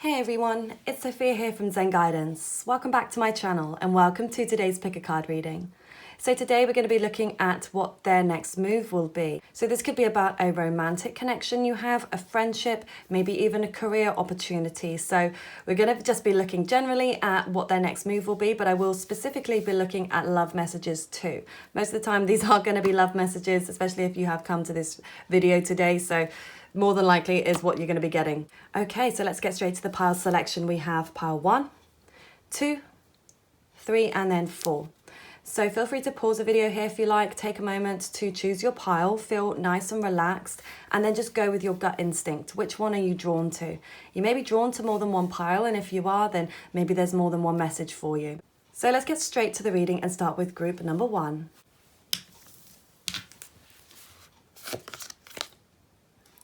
Hey everyone, it's Sophia here from Zen Guidance. Welcome back to my channel and welcome to today's pick a card reading. So today we're going to be looking at what their next move will be. So this could be about a romantic connection you have, a friendship, maybe even a career opportunity. So we're going to just be looking generally at what their next move will be, but I will specifically be looking at love messages too. Most of the time these are going to be love messages, especially if you have come to this video today. So more than likely is what you're going to be getting. Okay, so let's get straight to the pile selection. We have pile 1, 2, 3, and then 4. So feel free to pause the video here if you like, take a moment to choose your pile, feel nice and relaxed, and then just go with your gut instinct. Which one are you drawn to? You may be drawn to more than one pile, and if you are, then maybe there's more than one message for you. So let's get straight to the reading and start with group number 1.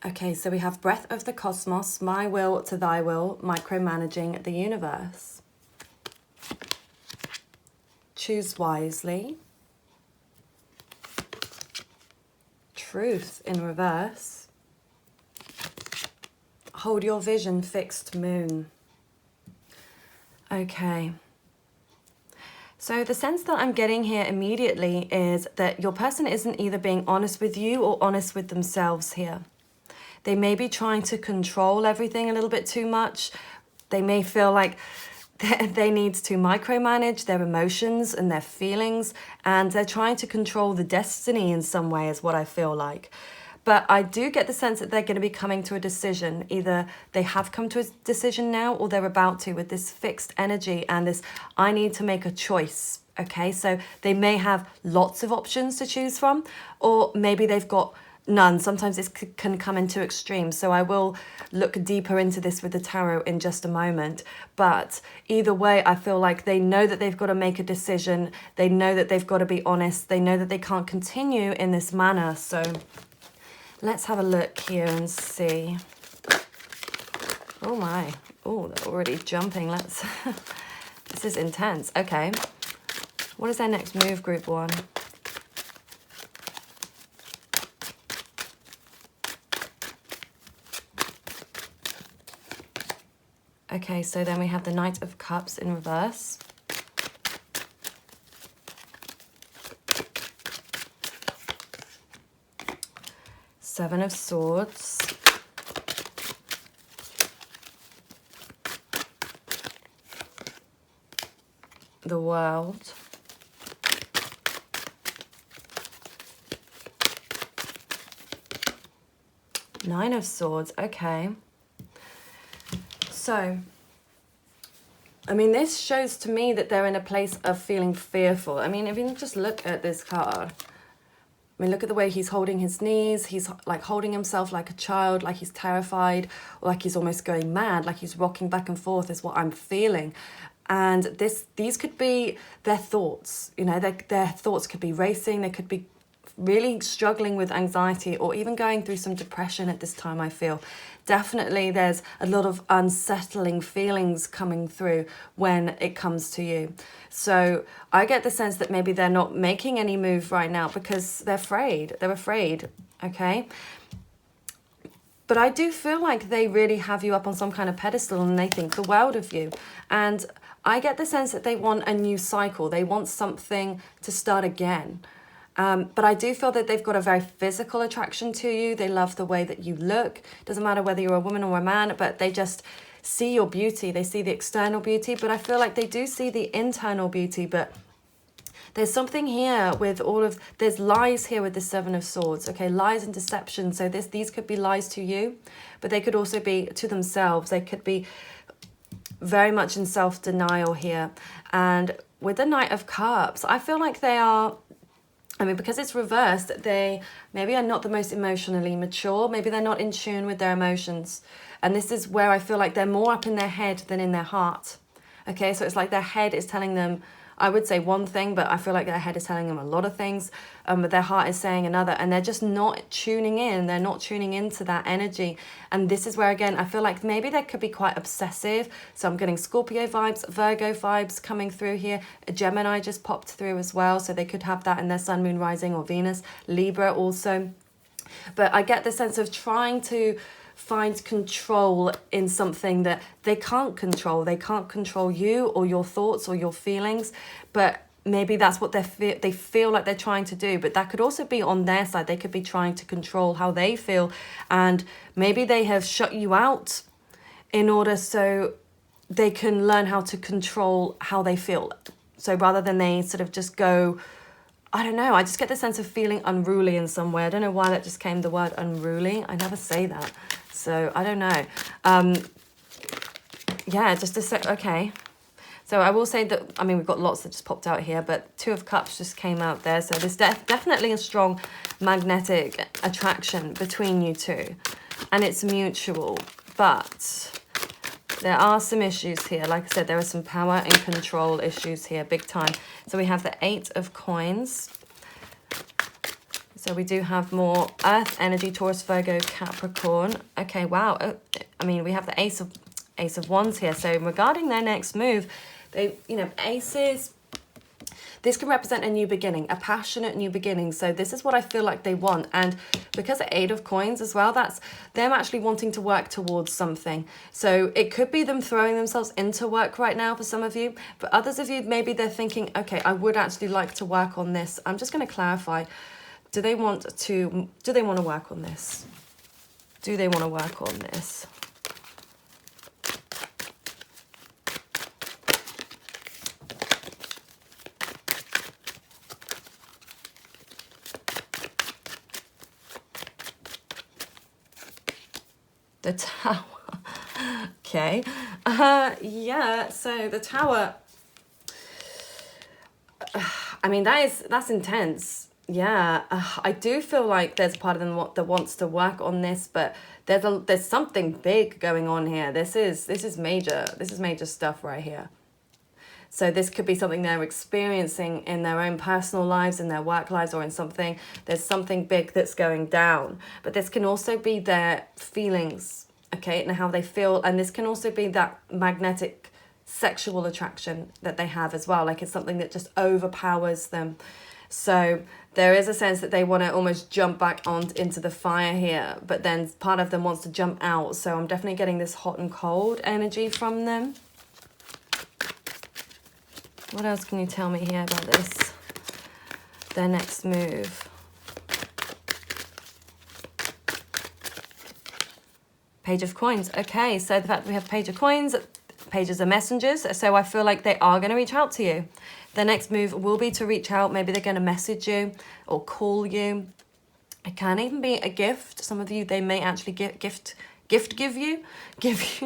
Okay, so we have Breath of the Cosmos, My Will to Thy Will, Micromanaging the Universe. Choose Wisely. Truth in Reverse. Hold Your Vision, Fixed Moon. Okay. So the sense that I'm getting here immediately is that your person isn't either being honest with you or honest with themselves here. They may be trying to control everything a little bit too much. They may feel like they need to micromanage their emotions and their feelings, and they're trying to control the destiny in some way is what I feel like. But I do get the sense that they're going to be coming to a decision. Either they have come to a decision now or they're about to, with this fixed energy and this I need to make a choice. Okay, so they may have lots of options to choose from, or maybe they've got none. Sometimes this can come into extremes. So I will look deeper into this with the tarot in just a moment. But either way, I feel like they know that they've got to make a decision. They know that they've got to be honest. They know that they can't continue in this manner. So let's have a look here and see. Oh my. Oh, they're already jumping. Let's. This is intense. Okay. What is their next move, group 1? Okay, so then we have the Knight of Cups in reverse. Seven of Swords. The World. Nine of Swords, okay. So, I mean, this shows to me that they're in a place of feeling fearful. I mean, if you just look at this card, I mean, look at the way he's holding his knees. He's like holding himself like a child, like he's terrified, or like he's almost going mad, like he's rocking back and forth is what I'm feeling. And these could be their thoughts, you know, their thoughts could be racing. They could be really struggling with anxiety or even going through some depression at this time, I feel. Definitely there's a lot of unsettling feelings coming through when it comes to you. So I get the sense that maybe they're not making any move right now because they're afraid. They're afraid, okay? But I do feel like they really have you up on some kind of pedestal and they think the world of you. And I get the sense that they want a new cycle. They want something to start again. But I do feel that they've got a very physical attraction to you. They love the way that you look. Doesn't matter whether you're a woman or a man, but they just see your beauty. They see the external beauty, but I feel like they do see the internal beauty. But there's something here with there's lies here with the Seven of Swords. Okay, lies and deception. So these could be lies to you, but they could also be to themselves. They could be very much in self-denial here. And with the Knight of Cups, I feel like they are, I mean, because it's reversed, they maybe are not the most emotionally mature. Maybe they're not in tune with their emotions. And this is where I feel like they're more up in their head than in their heart. Okay, so it's like their head is telling them, I would say one thing, but I feel like their head is telling them a lot of things. But their heart is saying another. And they're just not tuning in. They're not tuning into that energy. And this is where, again, I feel like maybe they could be quite obsessive. So I'm getting Scorpio vibes, Virgo vibes coming through here. A Gemini just popped through as well. So they could have that in their Sun, Moon, Rising or Venus. Libra also. But I get the sense of trying to find control in something that they can't control. They can't control you or your thoughts or your feelings, but maybe that's what they feel like they're trying to do. But that could also be on their side. They could be trying to control how they feel, and maybe they have shut you out in order so they can learn how to control how they feel. So rather than they sort of just go, I don't know, I just get the sense of feeling unruly in some way. I don't know why that just came, the word unruly. I never say that. So I don't know. Yeah, just a sec. Okay. So I will say that, I mean, we've got lots that just popped out here, but Two of Cups just came out there. So there's definitely a strong magnetic attraction between you two, and it's mutual. But there are some issues here. Like I said, there are some power and control issues here, big time. So we have the 8 of Coins. So we do have more Earth energy, Taurus, Virgo, Capricorn. Okay, wow. I mean, we have the Ace of Wands here. So regarding their next move, they, you know, aces, this can represent a new beginning, a passionate new beginning. So this is what I feel like they want. And because of 8 of Coins as well, that's them actually wanting to work towards something. So it could be them throwing themselves into work right now for some of you. For others of you, maybe they're thinking, okay, I would actually like to work on this. I'm just going to clarify. Do they want to work on this? Do they want to work on this? The Tower. Okay. Yeah, so the Tower, I mean, that's intense. Yeah, I do feel like there's part of them that wants to work on this, but there's something big going on here. This is major stuff right here. So this could be something they're experiencing in their own personal lives, in their work lives, or in something. There's something big that's going down. But this can also be their feelings, okay, and how they feel. And this can also be that magnetic sexual attraction that they have as well. Like it's something that just overpowers them. So there is a sense that they want to almost jump back into the fire here. But then part of them wants to jump out. So I'm definitely getting this hot and cold energy from them. What else can you tell me here about this? Their next move. Page of Coins. Okay, so the fact that we have Page of Coins, pages are messengers. So I feel like they are going to reach out to you. Their next move will be to reach out. Maybe they're going to message you or call you. It can even be a gift. Some of you, they may actually give you,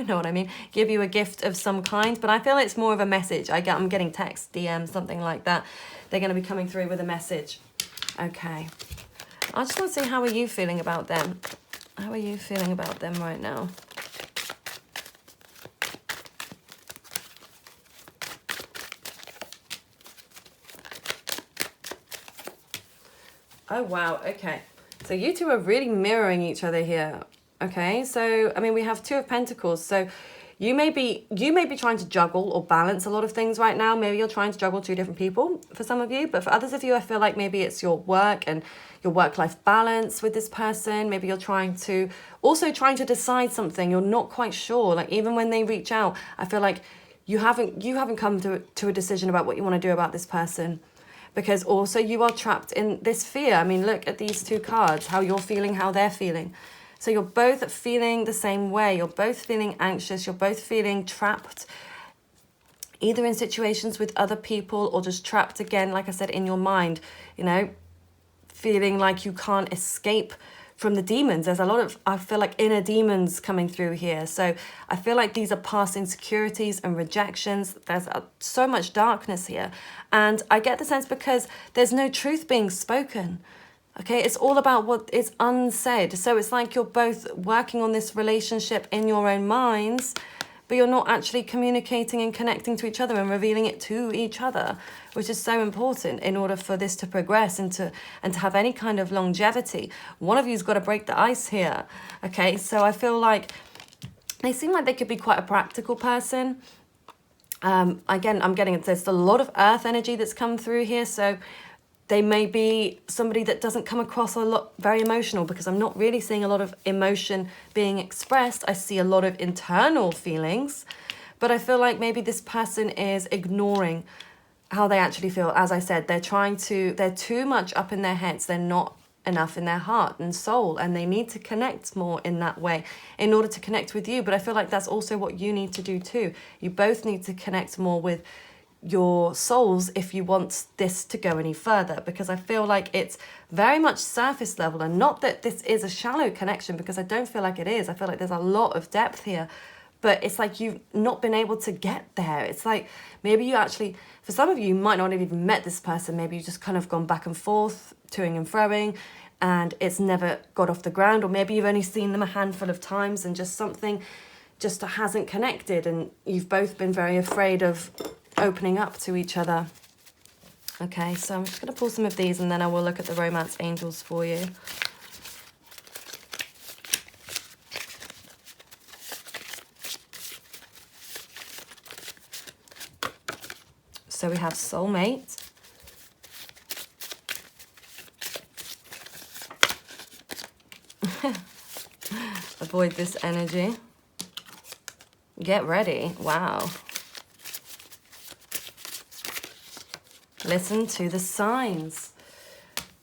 know what I mean? Give you a gift of some kind, but I feel it's more of a message. I'm getting text, DM, something like that. They're going to be coming through with a message. Okay. I just want to see, how are you feeling about them? How are you feeling about them right now? Oh, wow. Okay. So you two are really mirroring each other here. Okay, so, I mean, we have 2 of Pentacles. So you may be trying to juggle or balance a lot of things right now. Maybe you're trying to juggle 2 different people for some of you. But for others of you, I feel like maybe it's your work and your work-life balance with this person. Maybe you're trying to decide something. You're not quite sure. Like, even when they reach out, I feel like you haven't come to a decision about what you want to do about this person. Because also you are trapped in this fear. I mean, look at these 2 cards, how you're feeling, how they're feeling. So you're both feeling the same way. You're both feeling anxious. You're both feeling trapped, either in situations with other people or just trapped again, like I said, in your mind, you know, feeling like you can't escape from the demons. There's a lot of, I feel like, inner demons coming through here. So I feel like these are past insecurities and rejections. There's so much darkness here. And I get the sense because there's no truth being spoken. Okay, it's all about what is unsaid. So it's like you're both working on this relationship in your own minds, but you're not actually communicating and connecting to each other and revealing it to each other, which is so important in order for this to progress and to have any kind of longevity. One of you's got to break the ice here. Okay, so I feel like they seem like they could be quite a practical person. Again, I'm getting, there's a lot of earth energy that's come through here. So They may be somebody that doesn't come across a lot very emotional, because I'm not really seeing a lot of emotion being expressed. I see a lot of internal feelings, but I feel like maybe this person is ignoring how they actually feel. As I said, they're too much up in their heads. They're not enough in their heart and soul, and they need to connect more in that way in order to connect with you. But I feel like that's also what you need to do too. You both need to connect more with your souls if you want this to go any further, because I feel like it's very much surface level, and not that this is a shallow connection, because I don't feel like it is. I feel like there's a lot of depth here, but it's like you've not been able to get there. It's like maybe you actually, for some of you, you might not have even met this person. Maybe you just kind of gone back and forth, toing and froing, and it's never got off the ground. Or maybe you've only seen them a handful of times and just something just hasn't connected, and you've both been very afraid of opening up to each other. Okay, so I'm just going to pull some of these, and then I will look at the romance angels for you. So we have soulmate. Avoid this energy. Get ready. Wow. Listen to the signs.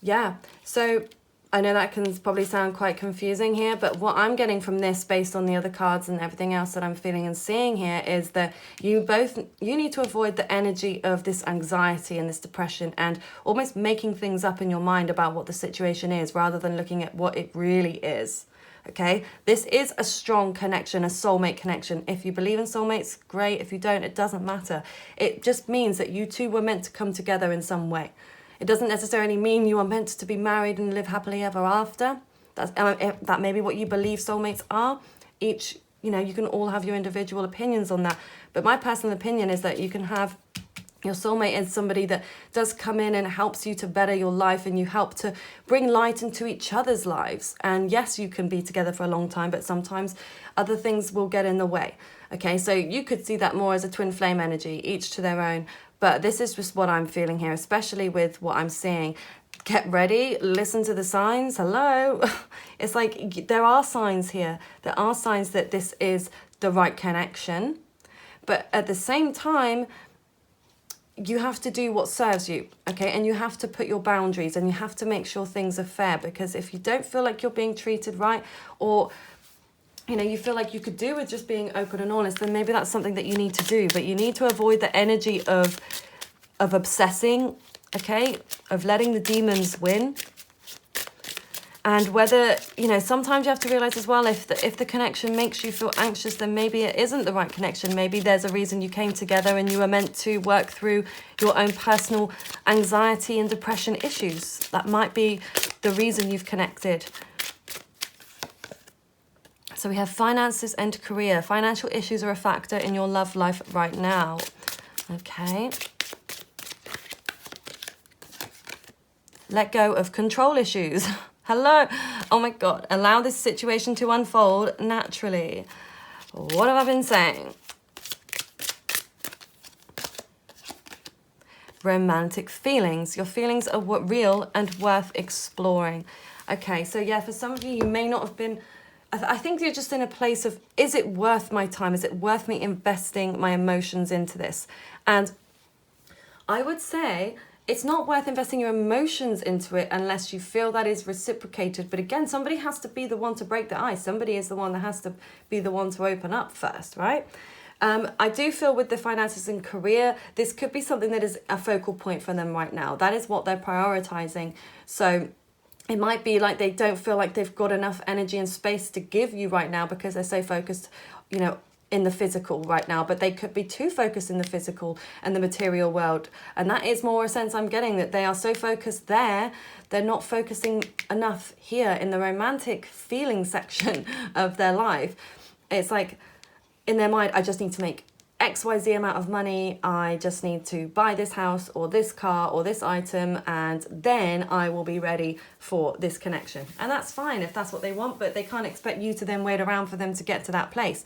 Yeah, so I know that can probably sound quite confusing here, but what I'm getting from this, based on the other cards and everything else that I'm feeling and seeing here, is that you need to avoid the energy of this anxiety and this depression, and almost making things up in your mind about what the situation is, rather than looking at what it really is. Okay, this is a strong connection, a soulmate connection. If you believe in soulmates, great. If you don't, it doesn't matter. It just means that you two were meant to come together in some way. It doesn't necessarily mean you are meant to be married and live happily ever after. That may be what you believe soulmates are. Each, you can all have your individual opinions on that. But my personal opinion is that you can have your soulmate as somebody that does come in and helps you to better your life, and you help to bring light into each other's lives. And yes, you can be together for a long time, but sometimes other things will get in the way. Okay, so you could see that more as a twin flame energy, each to their own. But this is just what I'm feeling here, especially with what I'm seeing. Get ready, listen to the signs. Hello. It's like there are signs here. There are signs that this is the right connection. But at the same time, you have to do what serves you, okay? And you have to put your boundaries, and you have to make sure things are fair, because if you don't feel like you're being treated right, or you feel like you could do with just being open and honest, then maybe that's something that you need to do. But you need to avoid the energy of obsessing, okay? Of letting the demons win. And whether, sometimes you have to realize as well, if the connection makes you feel anxious, then maybe it isn't the right connection. Maybe there's a reason you came together and you were meant to work through your own personal anxiety and depression issues. That might be the reason you've connected. So we have finances and career. Financial issues are a factor in your love life right now. Okay. Let go of control issues. Hello. Oh my God. Allow this situation to unfold naturally. What have I been saying? Romantic feelings. Your feelings are real and worth exploring. Okay, so yeah, for some of you, you may not have been... I think you're just in a place of, is it worth my time? Is it worth me investing my emotions into this? And I would say it's not worth investing your emotions into it unless you feel that is reciprocated. But again, somebody has to be the one to break the ice. Somebody is the one that has to be the one to open up first, right? I do feel with the finances and career, this could be something that is a focal point for them right now. That is what they're prioritizing. So it might be like they don't feel like they've got enough energy and space to give you right now because they're so focused, in the physical right now, but they could be too focused in the physical and the material world. And that is more a sense I'm getting, that they are so focused there, they're not focusing enough here in the romantic feeling section of their life. It's like in their mind, I just need to make XYZ amount of money, I just need to buy this house or this car or this item, and then I will be ready for this connection. And that's fine if that's what they want, but they can't expect you to then wait around for them to get to that place.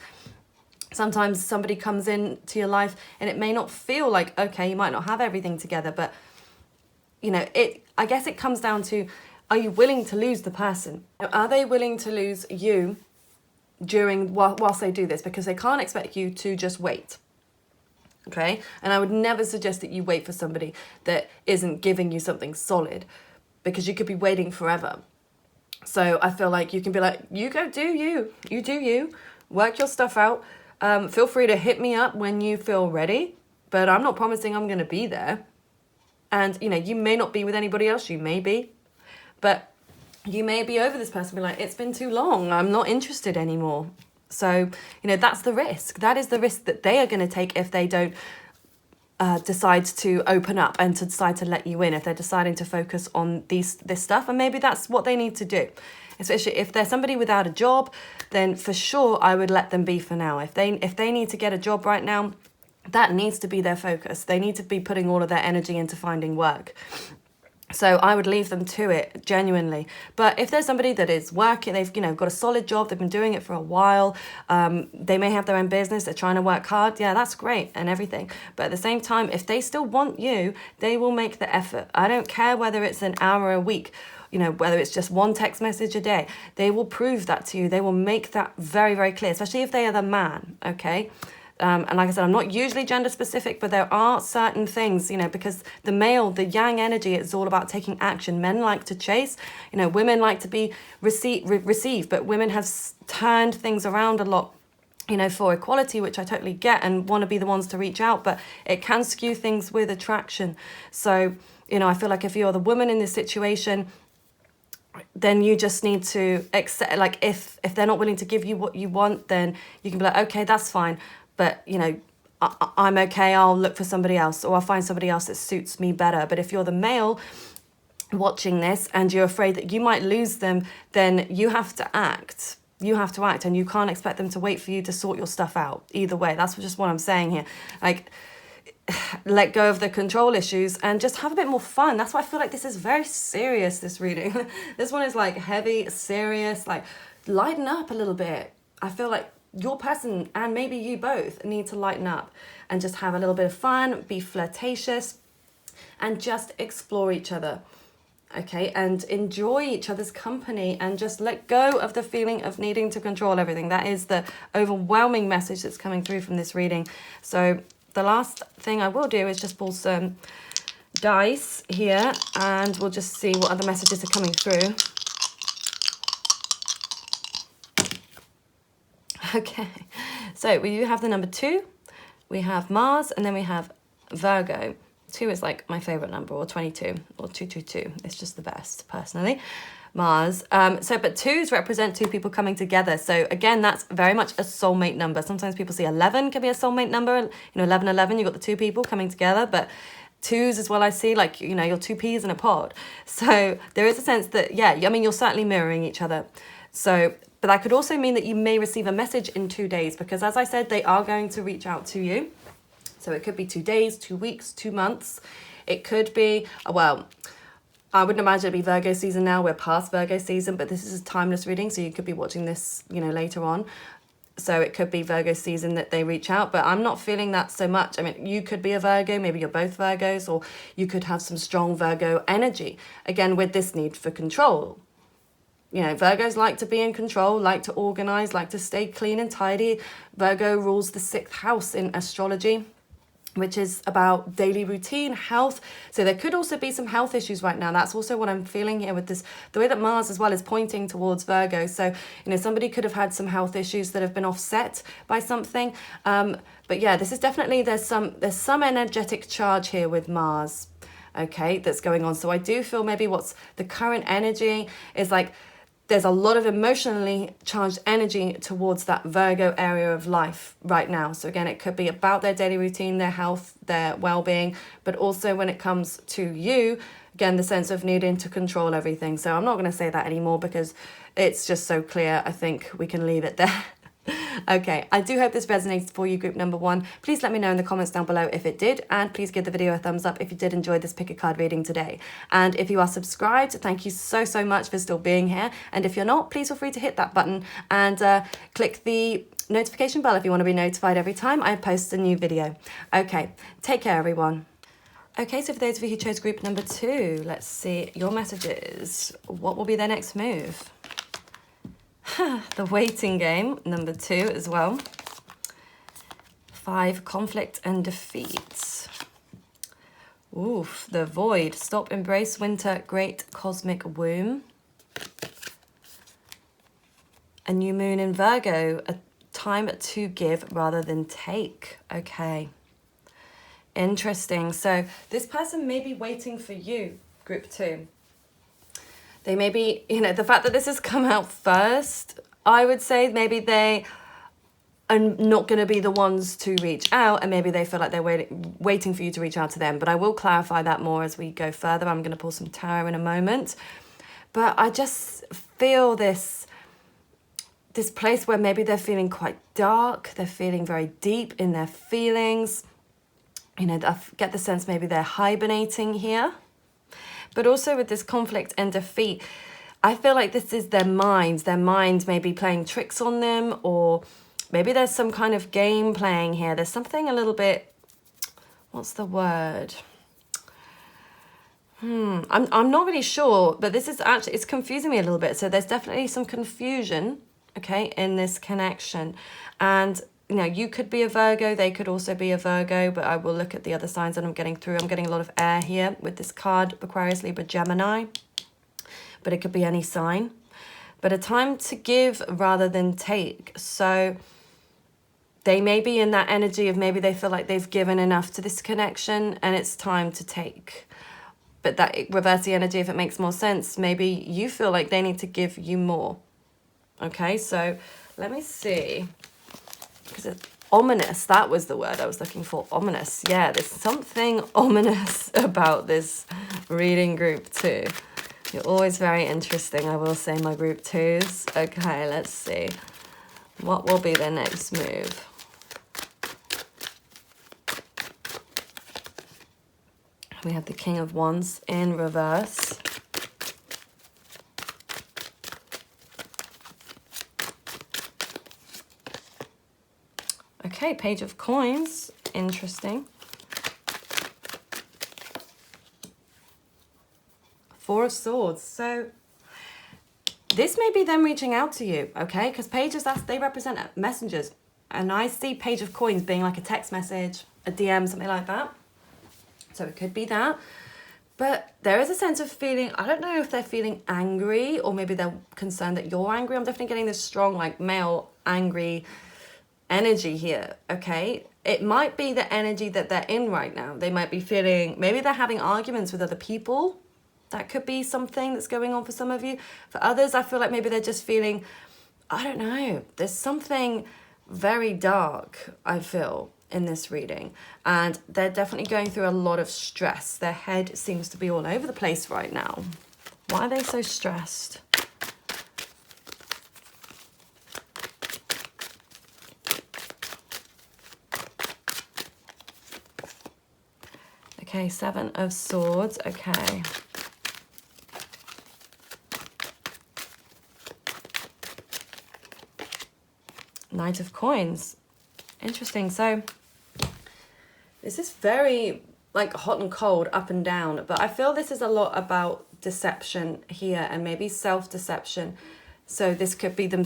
Sometimes somebody comes into your life and it may not feel like, okay, you might not have everything together, but I I guess it comes down to, are you willing to lose the person? Are they willing to lose you whilst they do this? Because they can't expect you to just wait. Okay? And I would never suggest that you wait for somebody that isn't giving you something solid, because you could be waiting forever. So I feel like you can be like, you go do you. You do you. Work your stuff out. Feel free to hit me up when you feel ready, but I'm not promising I'm going to be there. And, you know, you may not be with anybody else. You may be. But you may be over this person, be like, it's been too long. I'm not interested anymore. So, you know, that's the risk. That is the risk that they are going to take if they don't decide to open up and to decide to let you in, if they're deciding to focus on this stuff. And maybe that's what they need to do. Especially if they're somebody without a job, then for sure I would let them be for now. If they need to get a job right now, that needs to be their focus. They need to be putting all of their energy into finding work. So I would leave them to it, genuinely. But if there's somebody that is working, they've, you know, got a solid job, they've been doing it for a while, they may have their own business, they're trying to work hard, yeah, that's great and everything. But at the same time, if they still want you, they will make the effort. I don't care whether it's an hour a week, you know, whether it's just one text message a day, they will prove that to you. They will make that very, very clear, especially if they are the man, okay? And like I said, I'm not usually gender specific, but there are certain things, you know, because the male, the yang energy, it's all about taking action. Men like to chase, you know, women like to be receive, but women have turned things around a lot, you know, for equality, which I totally get, and want to be the ones to reach out, but it can skew things with attraction. So, you know, I feel like if you're the woman in this situation, then you just need to accept, like, if they're not willing to give you what you want, then you can be like, okay, that's fine. But, you know, I'm okay, I'll look for somebody else, or I'll find somebody else that suits me better. But if you're the male watching this and you're afraid that you might lose them, then you have to act. You have to act, and you can't expect them to wait for you to sort your stuff out. Either way, that's just what I'm saying here. Like, let go of the control issues and just have a bit more fun. That's why I feel like this is very serious, this reading. This one is like heavy, serious, like lighten up a little bit. I feel like your person and maybe you both need to lighten up and just have a little bit of fun, be flirtatious, and just explore each other, okay? And enjoy each other's company, and just let go of the feeling of needing to control everything. That is the overwhelming message that's coming through from this reading. So the last thing I will do is just pull some dice here, and we'll just see what other messages are coming through. Okay, so we do have the number 2, we have Mars, and then we have Virgo. 2 is like my favorite number, or 22, or 222. It's just the best, personally. Mars. But 2s represent 2 people coming together. So again, that's very much a soulmate number. Sometimes people see 11 can be a soulmate number. You know, 11, 11, you've got the 2 people coming together, but 2s is what I see, like, you know, you're 2 peas in a pod. So there is a sense that, yeah, I mean, you're certainly mirroring each other. So, but that could also mean that you may receive a message in 2 days, because as I said, they are going to reach out to you. So it could be 2 days, 2 weeks, 2 months. It could be, well, I wouldn't imagine it'd be Virgo season now. We're past Virgo season, but this is a timeless reading, so you could be watching this, you know, later on. So it could be Virgo season that they reach out, but I'm not feeling that so much. I mean, you could be a Virgo, maybe you're both Virgos, or you could have some strong Virgo energy, again, with this need for control. You know, Virgos like to be in control, like to organize, like to stay clean and tidy. Virgo rules the 6th house in astrology, which is about daily routine, health. So there could also be some health issues right now. That's also what I'm feeling here with this, the way that Mars as well is pointing towards Virgo. So, you know, somebody could have had some health issues that have been offset by something. But yeah, this is definitely, there's some energetic charge here with Mars, okay, that's going on. So I do feel maybe what's the current energy is like, there's a lot of emotionally charged energy towards that Virgo area of life right now. So again, it could be about their daily routine, their health, their well-being, but also when it comes to you, again, the sense of needing to control everything. So I'm not going to say that anymore because it's just so clear. I think we can leave it there. Okay, I do hope this resonated for you, group number 1. Please let me know in the comments down below if it did, and please give the video a thumbs up if you did enjoy this pick a card reading today. And if you are subscribed, thank you so much for still being here. And if you're not, please feel free to hit that button and click the notification bell if you want to be notified every time I post a new video. Okay, take care everyone. Okay, so for those of you who chose group number 2, let's see your messages. What will be their next move? The waiting game, number 2 as well. 5, conflict and defeat. Oof, the void, stop, embrace winter, great cosmic womb. A new moon in Virgo, a time to give rather than take. Okay. Interesting. So this person may be waiting for you, group 2. They may be, you know, the fact that this has come out first, I would say maybe they are not going to be the ones to reach out, and maybe they feel like they're waiting for you to reach out to them. But I will clarify that more as we go further. I'm going to pull some tarot in a moment. But I just feel this place where maybe they're feeling quite dark. They're feeling very deep in their feelings. You know, I get the sense maybe they're hibernating here. But also with this conflict and defeat, I feel like this is their minds. Their minds may be playing tricks on them, or maybe there's some kind of game playing here. There's something a little bit, what's the word? I'm not really sure, but this is actually, it's confusing me a little bit. So there's definitely some confusion, okay, in this connection. And you know, you could be a Virgo, they could also be a Virgo, but I will look at the other signs that I'm getting through. I'm getting a lot of air here with this card, Aquarius, Libra, Gemini, but it could be any sign. But a time to give rather than take. So they may be in that energy of maybe they feel like they've given enough to this connection and it's time to take. But that reverse the energy, if it makes more sense, maybe you feel like they need to give you more. Okay, so let me see. Because it's ominous, that was the word I was looking for, ominous. Yeah, there's something ominous about this reading group 2. You're always very interesting, I will say, my group 2s. Okay, let's see. What will be their next move? We have the King of Wands in reverse. Okay, Page of Coins, interesting. 4 of Swords. So this may be them reaching out to you, okay? Because pages, they represent messengers. And I see Page of Coins being like a text message, a DM, something like that. So it could be that. But there is a sense of feeling, I don't know if they're feeling angry or maybe they're concerned that you're angry. I'm definitely getting this strong, like, male angry energy here, okay? It might be the energy that they're in right now. They might be feeling, maybe they're having arguments with other people. That could be something that's going on for some of you. For others, I feel like maybe they're just feeling, I don't know, there's something very dark, I feel, in this reading. And they're definitely going through a lot of stress. Their head seems to be all over the place right now. Why are they so stressed? Okay, 7 of Swords, okay. Knight of Coins, interesting. So this is very like hot and cold, up and down, but I feel this is a lot about deception here and maybe self-deception. So this could be them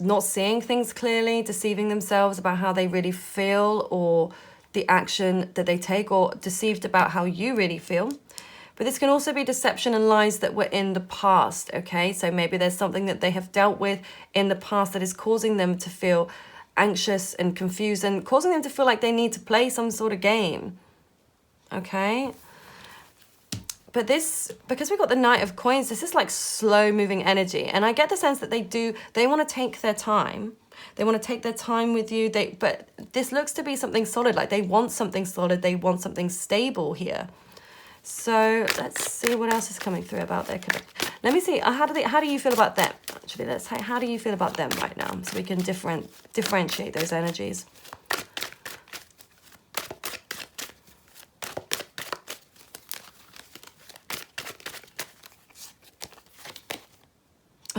not seeing things clearly, deceiving themselves about how they really feel or the action that they take, or deceived about how you really feel. But this can also be deception and lies that were in the past, okay? So maybe there's something that they have dealt with in the past that is causing them to feel anxious and confused and causing them to feel like they need to play some sort of game, okay? But this, because we've got the Knight of Coins, this is like slow moving energy. And I get the sense that they want to take their time. They want to take their time with you. But this looks to be something solid. Like they want something solid. They want something stable here. So let's see what else is coming through about their connection. Let me see. How do you feel about them? Actually, how do you feel about them right now? So we can differentiate those energies.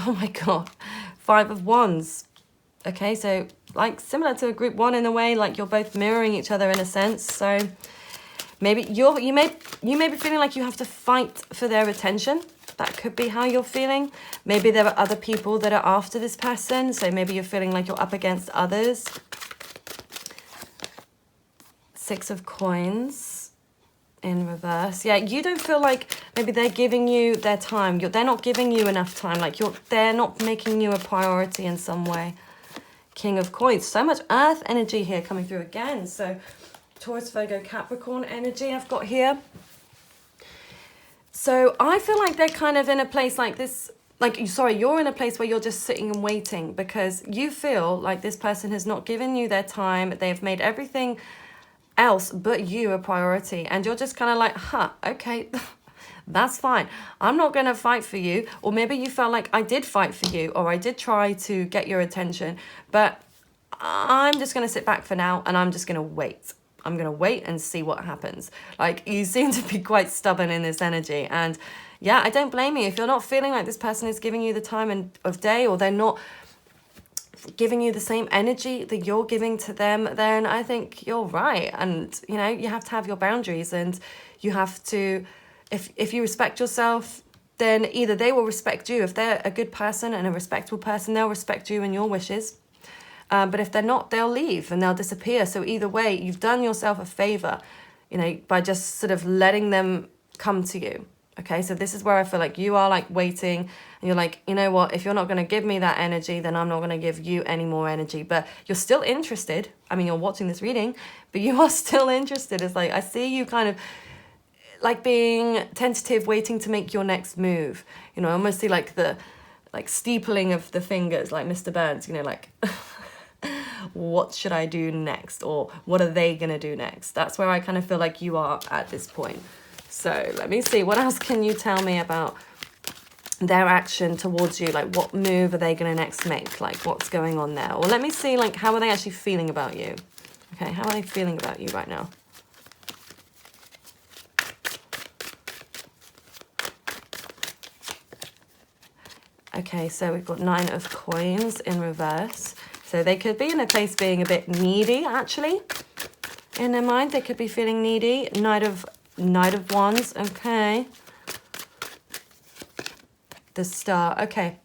Oh my God. 5 of Wands. Okay, so like similar to a group 1 in a way, like you're both mirroring each other in a sense. So Maybe you may be feeling like you have to fight for their attention. That could be how you're feeling. Maybe there are other people that are after this person. So maybe you're feeling like you're up against others. 6 of Coins in reverse. Yeah, you don't feel like maybe they're giving you their time. They're not giving you enough time. Like they're not making you a priority in some way. King of Coins. So much earth energy here coming through again. So Taurus, Virgo, Capricorn energy I've got here. So I feel like they're kind of in a place like this, you're in a place where you're just sitting and waiting because you feel like this person has not given you their time. They've made everything else but you a priority. And you're just kind of like, okay, that's fine. I'm not going to fight for you. Or maybe you felt like I did fight for you or I did try to get your attention, but I'm just going to sit back for now and I'm just going to wait. I'm going to wait and see what happens. Like, you seem to be quite stubborn in this energy. And yeah, I don't blame you. If you're not feeling like this person is giving you the time of day, or they're not giving you the same energy that you're giving to them, then I think you're right. And, you know, you have to have your boundaries, and you have to, if you respect yourself, then either they will respect you. If they're a good person and a respectable person, they'll respect you and your wishes. But if they're not, they'll leave and they'll disappear. So either way, you've done yourself a favor, you know, by just sort of letting them come to you. Okay, so this is where I feel like you are like waiting and you're like, you know what, if you're not going to give me that energy, then I'm not going to give you any more energy. But you're still interested. I mean, you're watching this reading, but you are still interested. It's like, I see you kind of like being tentative, waiting to make your next move. You know, I almost see like the steepling of the fingers, like Mr. Burns, you know, like... what should I do next, or what are they gonna do next? That's where I kind of feel like you are at this point. So let me see, what else can you tell me about their action towards you? Like, what move are they gonna next make? Like, what's going on there? Or let me see, like, how are they actually feeling about you? Okay, how are they feeling about you right now? Okay, so we've got 9 of Coins in reverse. So they could be in a place being a bit needy, actually. In their mind, they could be feeling needy. Knight of Wands, okay. The Star, okay.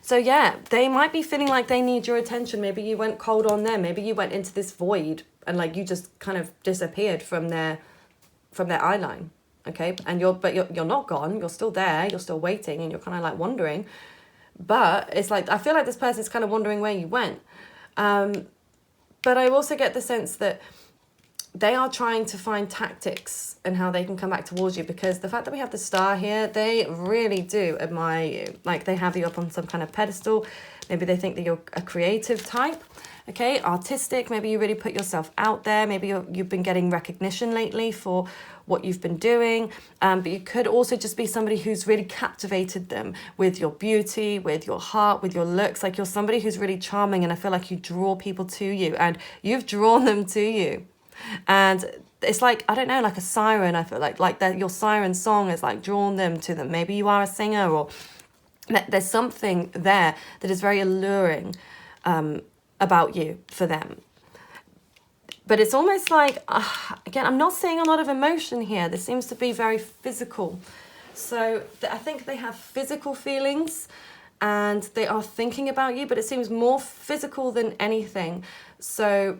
So yeah, they might be feeling like they need your attention. Maybe you went cold on them. Maybe you went into this void and like you just kind of disappeared from their eye line, okay. And you're not gone. You're still there. You're still waiting, and you're kind of like wondering. But it's like, I feel like this person's kind of wondering where you went. But I also get the sense that they are trying to find tactics and how they can come back towards you, because the fact that we have the Star here, they really do admire you. Like, they have you up on some kind of pedestal. Maybe they think that you're a creative type, okay, artistic. Maybe you really put yourself out there. Maybe you've been getting recognition lately for what you've been doing, but you could also just be somebody who's really captivated them with your beauty, with your heart, with your looks. Like, you're somebody who's really charming, and I feel like you draw people to you, and you've drawn them to you. And it's like, I don't know, like a siren. I feel like that your siren song has like drawn them to them. Maybe you are a singer, or there's something there that is very alluring about you for them. But it's almost like, again, I'm not seeing a lot of emotion here. This seems to be very physical. So I think they have physical feelings and they are thinking about you, but it seems more physical than anything. So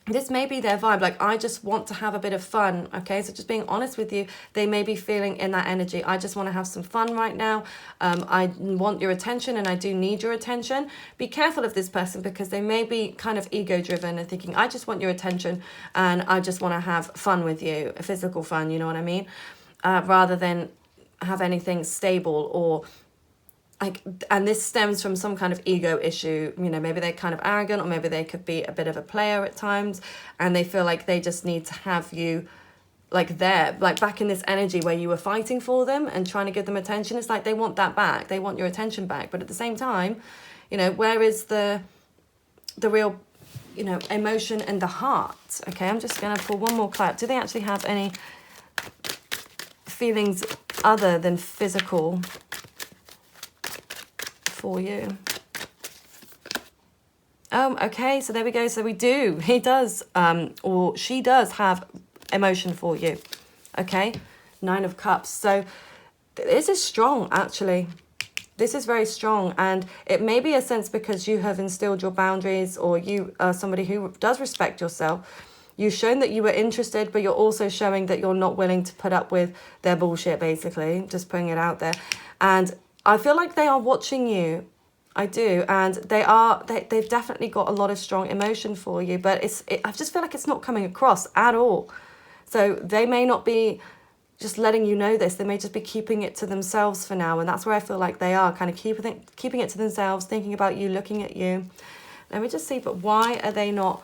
this may be their vibe. Like, I just want to have a bit of fun. Okay, so just being honest with you, they may be feeling in that energy. I just want to have some fun right now. I want your attention, and I do need your attention. Be careful of this person, because they may be kind of ego driven and thinking, I just want your attention and I just want to have fun with you, physical fun, you know what I mean? Rather than have anything stable or like, and this stems from some kind of ego issue. You know, maybe they're kind of arrogant, or maybe they could be a bit of a player at times, and they feel like they just need to have you like there, like back in this energy where you were fighting for them and trying to give them attention. It's like they want that back. They want your attention back. But at the same time, you know, where is the real, you know, emotion and the heart? Okay, I'm just going to pull one more card. Do they actually have any feelings other than physical for you? Okay, so there we go. So we do, he does, or she does have emotion for you. Okay, 9 of Cups. So this is strong, actually. This is very strong, and it may be a sense because you have instilled your boundaries, or you are somebody who does respect yourself. You've shown that you were interested, but you're also showing that you're not willing to put up with their bullshit, basically. Just putting it out there. And I feel like they are watching you. I do. And they've definitely got a lot of strong emotion for you, but I just feel like it's not coming across at all. So they may not be just letting you know this. They may just be keeping it to themselves for now. And that's where I feel like they are kind of keeping it to themselves, thinking about you, looking at you. Let me just see, but why are they not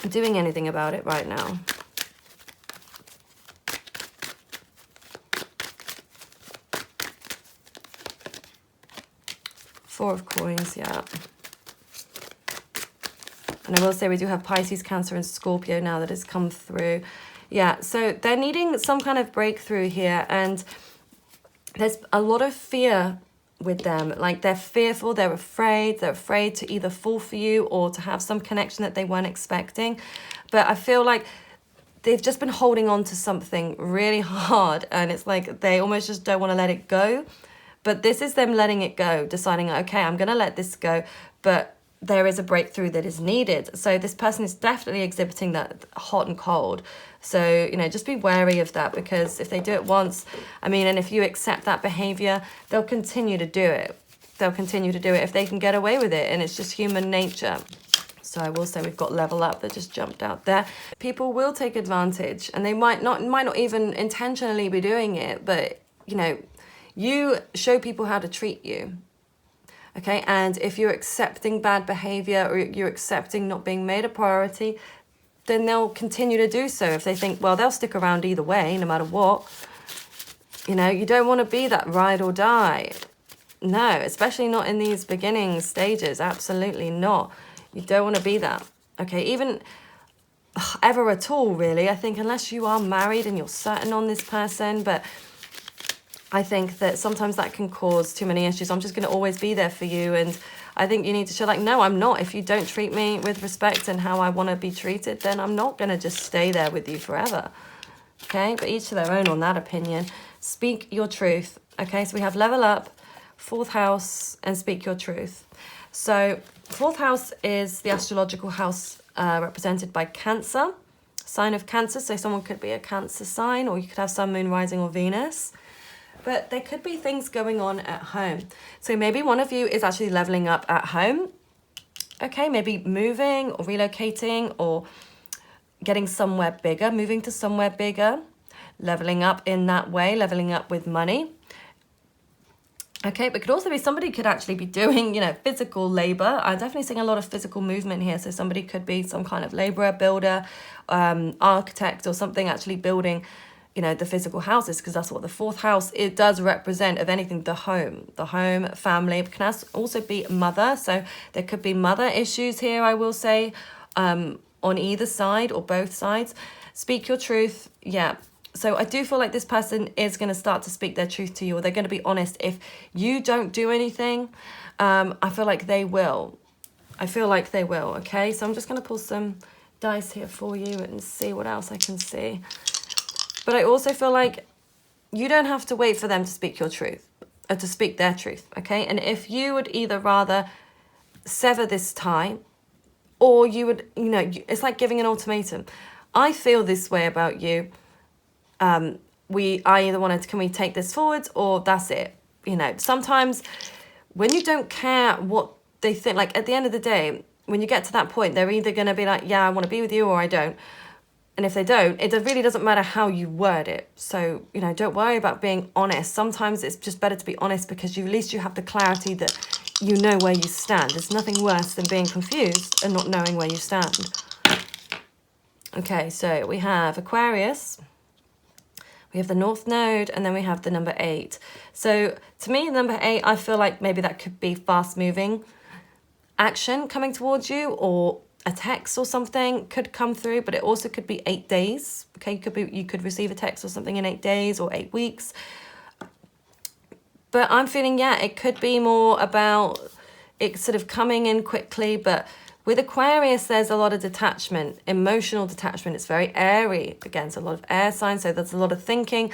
doing anything about it right now? Four of Coins, yeah. And I will say we do have Pisces, Cancer, and Scorpio now that has come through. Yeah, so they're needing some kind of breakthrough here, and there's a lot of fear with them. Like, they're fearful, they're afraid to either fall for you or to have some connection that they weren't expecting. But I feel like they've just been holding on to something really hard, and it's like they almost just don't want to let it go. But this is them letting it go, deciding, okay, I'm going to let this go, but there is a breakthrough that is needed. So this person is definitely exhibiting that hot and cold. So, you know, just be wary of that, because if they do it once, I mean, and if you accept that behavior, they'll continue to do it. They'll continue to do it if they can get away with it, and it's just human nature. So I will say we've got Level Up that just jumped out there. People will take advantage, and they might not even intentionally be doing it, but, you know, you show people how to treat you. Okay, and if you're accepting bad behavior, or you're accepting not being made a priority, then they'll continue to do so. If they think, well, they'll stick around either way, no matter what. You know, you don't want to be that ride or die. No, especially not in these beginning stages. Absolutely not. You don't want to be that. Okay, even ever at all, really. I think unless you are married and you're certain on this person, but I think that sometimes that can cause too many issues. I'm just going to always be there for you. And I think you need to show, like, no, I'm not. If you don't treat me with respect and how I want to be treated, then I'm not going to just stay there with you forever. Okay, but each to their own on that opinion. Speak your truth. Okay, so we have Level Up, 4th house, and Speak Your Truth. So 4th house is the astrological house represented by Cancer, sign of Cancer. So someone could be a Cancer sign, or you could have Sun, Moon, Rising, or Venus. But there could be things going on at home. So maybe one of you is actually leveling up at home. Okay, maybe moving or relocating or getting somewhere bigger, moving to somewhere bigger, leveling up in that way, leveling up with money. Okay, but it could also be somebody could actually be doing, you know, physical labor. I'm definitely seeing a lot of physical movement here. So somebody could be some kind of laborer, builder, architect, or something actually building, you know, the physical houses, because that's what the 4th house, it does represent, of anything, the home, family. It can also be mother. So there could be mother issues here, I will say, on either side or both sides. Speak your truth. Yeah. So I do feel like this person is going to start to speak their truth to you, or they're going to be honest. If you don't do anything, I feel like they will. Okay. So I'm just going to pull some dice here for you and see what else I can see. But I also feel like you don't have to wait for them to speak your truth, or to speak their truth, okay? And if you would either rather sever this tie, or you would, you know, it's like giving an ultimatum. I feel this way about you. I either wanted to, can we take this forwards, or that's it. You know, sometimes when you don't care what they think, like at the end of the day, when you get to that point, they're either going to be like, yeah, I want to be with you, or I don't. And if they don't, it really doesn't matter how you word it. So, you know, don't worry about being honest. Sometimes it's just better to be honest, because at least you have the clarity that you know where you stand. There's nothing worse than being confused and not knowing where you stand. Okay, so we have Aquarius. We have the North Node, and then we have the number 8. So to me, number 8, I feel like maybe that could be fast-moving action coming towards you, or a text or something could come through, but it also could be 8 days. Okay, you could receive a text or something in 8 days or 8 weeks. But I'm feeling, yeah, it could be more about it sort of coming in quickly, but With Aquarius, there's a lot of detachment, emotional detachment. It's very airy. Again, so a lot of air signs, so there's a lot of thinking,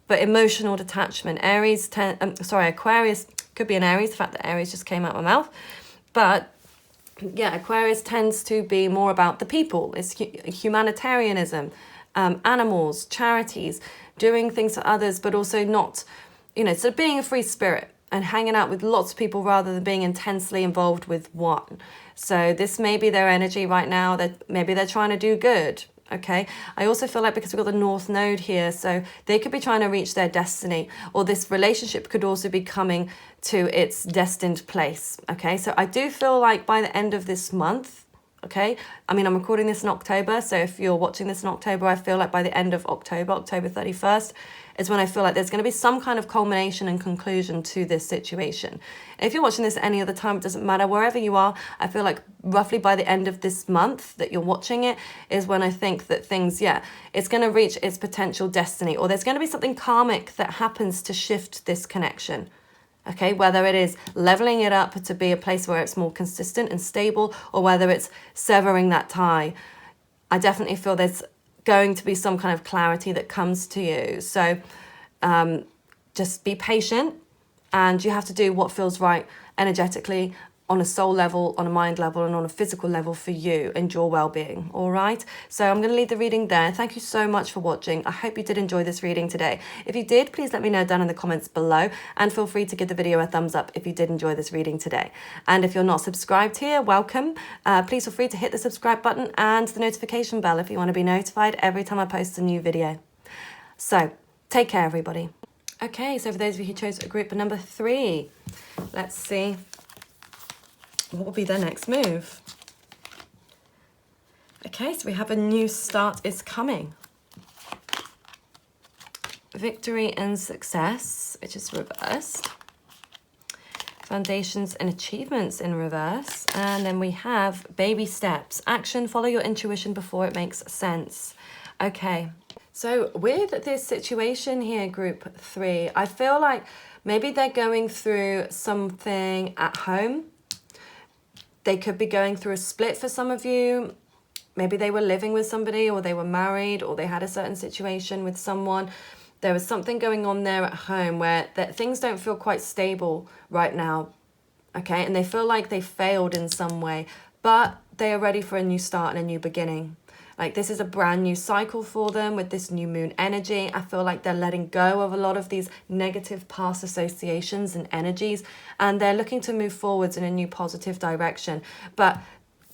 but emotional detachment. Aquarius could be an Aries, the fact that Aries just came out of my mouth. But yeah, Aquarius tends to be more about the people. It's humanitarianism, animals, charities, doing things for others, but also not, so being a free spirit and hanging out with lots of people rather than being intensely involved with one. So this may be their energy right now, that maybe they're trying to do good. Okay, I also feel like because we've got the North Node here, so they could be trying to reach their destiny, or this relationship could also be coming to its destined place. Okay, so I do feel like by the end of this month, okay, I mean, I'm recording this in October, so if you're watching this in October, I feel like by the end of October, October 31st, is when I feel like there's going to be some kind of culmination and conclusion to this situation. If you're watching this any other time, it doesn't matter, wherever you are, I feel like roughly by the end of this month that you're watching it is when I think that things, it's going to reach its potential destiny, or there's going to be something karmic that happens to shift this connection. Okay, whether it is leveling it up to be a place where it's more consistent and stable, or whether it's severing that tie, I definitely feel there's going to be some kind of clarity that comes to you. So just be patient, and you have to do what feels right energetically, on a soul level, on a mind level, and on a physical level for you and your well-being. All right, so I'm going to leave the reading there. Thank you so much for watching. I hope you did enjoy this reading today. If you did, please let me know down in the comments below, and feel free to give the video a thumbs up if you did enjoy this reading today. And if you're not subscribed here, welcome. Please feel free to hit the subscribe button and the notification bell if you want to be notified every time I post a new video. So take care, everybody. Okay, so for those of you who chose group number 3, let's see what will be their next move. Okay, so we have a new start is coming. Victory and success, which is reversed. Foundations and achievements in reverse. And then we have baby steps. Action, follow your intuition before it makes sense. Okay, so with this situation here, group 3, I feel like maybe they're going through something at home. They could be going through a split for some of you. Maybe they were living with somebody, or they were married, or they had a certain situation with someone. There was something going on there at home where things don't feel quite stable right now, okay? And they feel like they failed in some way, but they are ready for a new start and a new beginning. Like, this is a brand new cycle for them with this new moon energy. I feel like they're letting go of a lot of these negative past associations and energies, and they're looking to move forwards in a new positive direction. But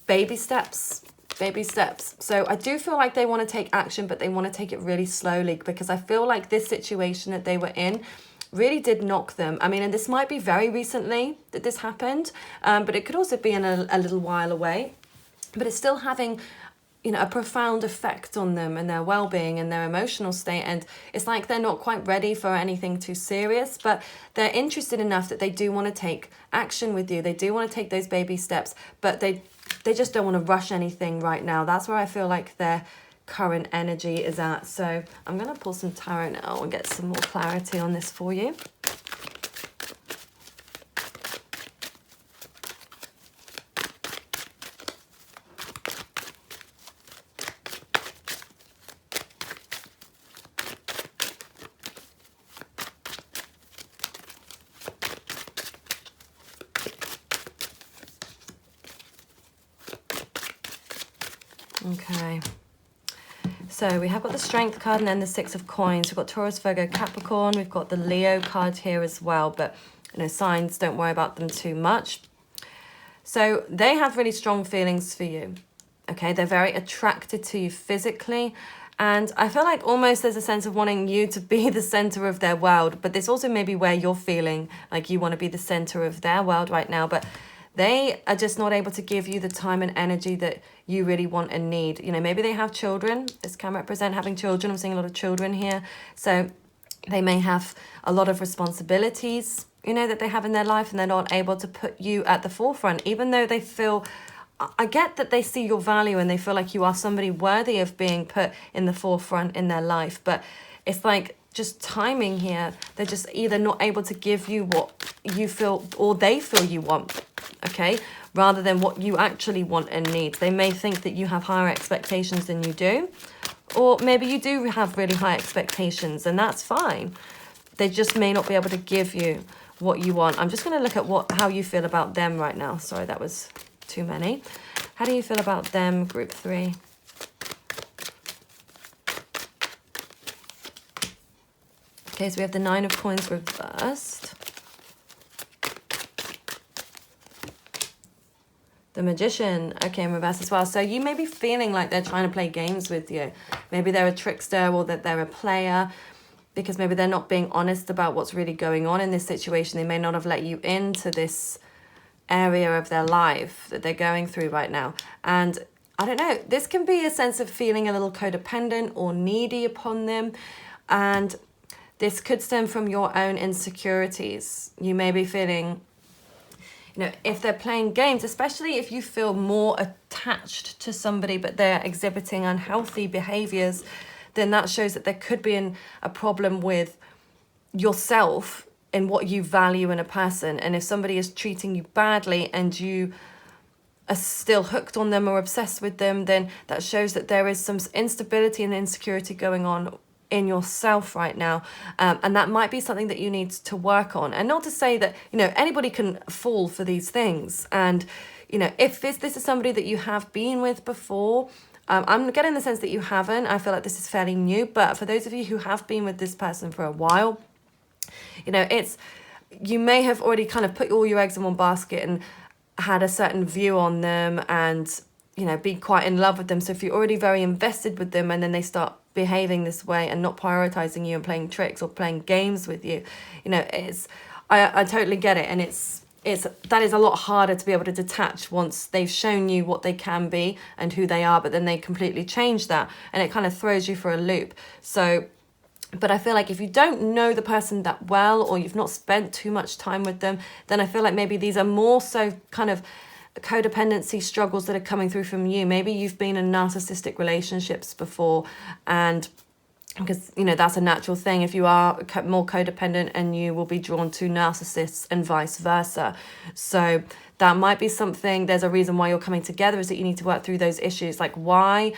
baby steps, baby steps. So I do feel like they want to take action, but they want to take it really slowly, because I feel like this situation that they were in really did knock them. I mean, and this might be very recently that this happened, but it could also be in a little while away. But it's still having a profound effect on them and their well-being and their emotional state. And it's like they're not quite ready for anything too serious, but they're interested enough that they do want to take action with you. They do want to take those baby steps, but they just don't want to rush anything right now. That's where I feel like their current energy is at. So I'm going to pull some tarot now and get some more clarity on this for you. Okay, so we have got the Strength card and then the 6 of Coins. We've got Taurus, Virgo, Capricorn. We've got the Leo card here as well, but signs, don't worry about them too much. So they have really strong feelings for you. Okay, they're very attracted to you physically, and I feel like almost there's a sense of wanting you to be the center of their world, but this also may be where you're feeling like you want to be the center of their world right now, but they are just not able to give you the time and energy that you really want and need. Maybe they have children. This can represent having children. I'm seeing a lot of children here. So they may have a lot of responsibilities, that they have in their life, and they're not able to put you at the forefront, even though they feel, I get that they see your value and they feel like you are somebody worthy of being put in the forefront in their life. But it's like just timing here. They're just either not able to give you what you feel or they feel you want. Okay, rather than what you actually want and need. They may think that you have higher expectations than you do, or maybe you do have really high expectations, and that's fine. They just may not be able to give you what you want. I'm just going to look at how you feel about them right now. Sorry, that was too many. How do you feel about them, group 3? Okay, so we have the 9 of Coins reversed. The Magician, okay, in reverse as well. So you may be feeling like they're trying to play games with you. Maybe they're a trickster, or that they're a player, because maybe they're not being honest about what's really going on in this situation. They may not have let you into this area of their life that they're going through right now. And I don't know, this can be a sense of feeling a little codependent or needy upon them. And this could stem from your own insecurities. You may be feeling, you know, if they're playing games, especially if you feel more attached to somebody but they're exhibiting unhealthy behaviors, then that shows that there could be a problem with yourself and what you value in a person. And if somebody is treating you badly and you are still hooked on them or obsessed with them, then that shows that there is some instability and insecurity going on in yourself right now, and that might be something that you need to work on. And not to say that, you know, anybody can fall for these things, and, you know, if this is somebody that you have been with before, I'm getting the sense that you haven't. I feel like this is fairly new, but for those of you who have been with this person for a while, you know, you may have already kind of put all your eggs in one basket and had a certain view on them, and, you know, be quite in love with them. So if you're already very invested with them and then they start behaving this way and not prioritizing you and playing tricks or playing games with you, you know, I totally get it. And that is a lot harder to be able to detach once they've shown you what they can be and who they are, but then they completely change that, and it kind of throws you for a loop. So, but I feel like if you don't know the person that well, or you've not spent too much time with them, then I feel like maybe these are more so kind of codependency struggles that are coming through from you. Maybe you've been in narcissistic relationships before, and because, you know, that's a natural thing. If you are more codependent, and you will be drawn to narcissists and vice versa. So that might be something. There's a reason why you're coming together, is that you need to work through those issues. Like, why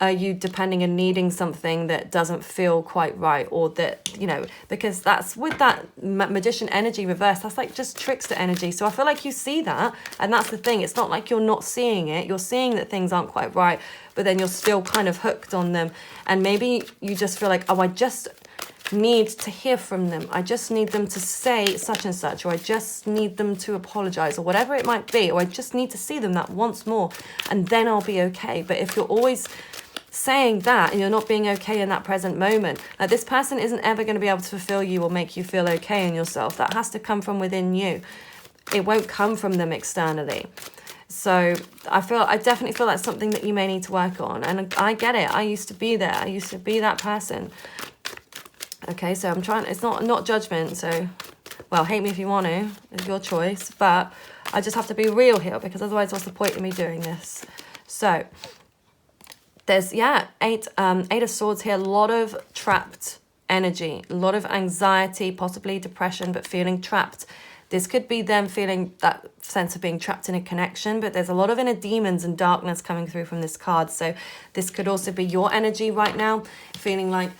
are you depending and needing something that doesn't feel quite right? Or that, you know, because that's with that Magician energy reverse, that's like just trickster energy. So I feel like you see that, and that's the thing. It's not like you're not seeing it. You're seeing that things aren't quite right, but then you're still kind of hooked on them. And maybe you just feel like, oh, I just need to hear from them. I just need them to say such and such, or I just need them to apologize, or whatever it might be, or I just need to see them that once more, and then I'll be okay. But if you're always saying that and you're not being okay in that present moment, like, this person isn't ever going to be able to fulfill you or make you feel okay in yourself. That has to come from within you. It won't come from them externally. So I definitely feel that's something that you may need to work on. And I get it. I used to be there. I used to be that person. Okay, so I'm trying, it's not judgment. So, well, hate me if you want to, it's your choice. But I just have to be real here, because otherwise what's the point of me doing this? So there's, eight of Swords here. A lot of trapped energy, a lot of anxiety, possibly depression, but feeling trapped. This could be them feeling that sense of being trapped in a connection, but there's a lot of inner demons and darkness coming through from this card. So this could also be your energy right now, feeling like,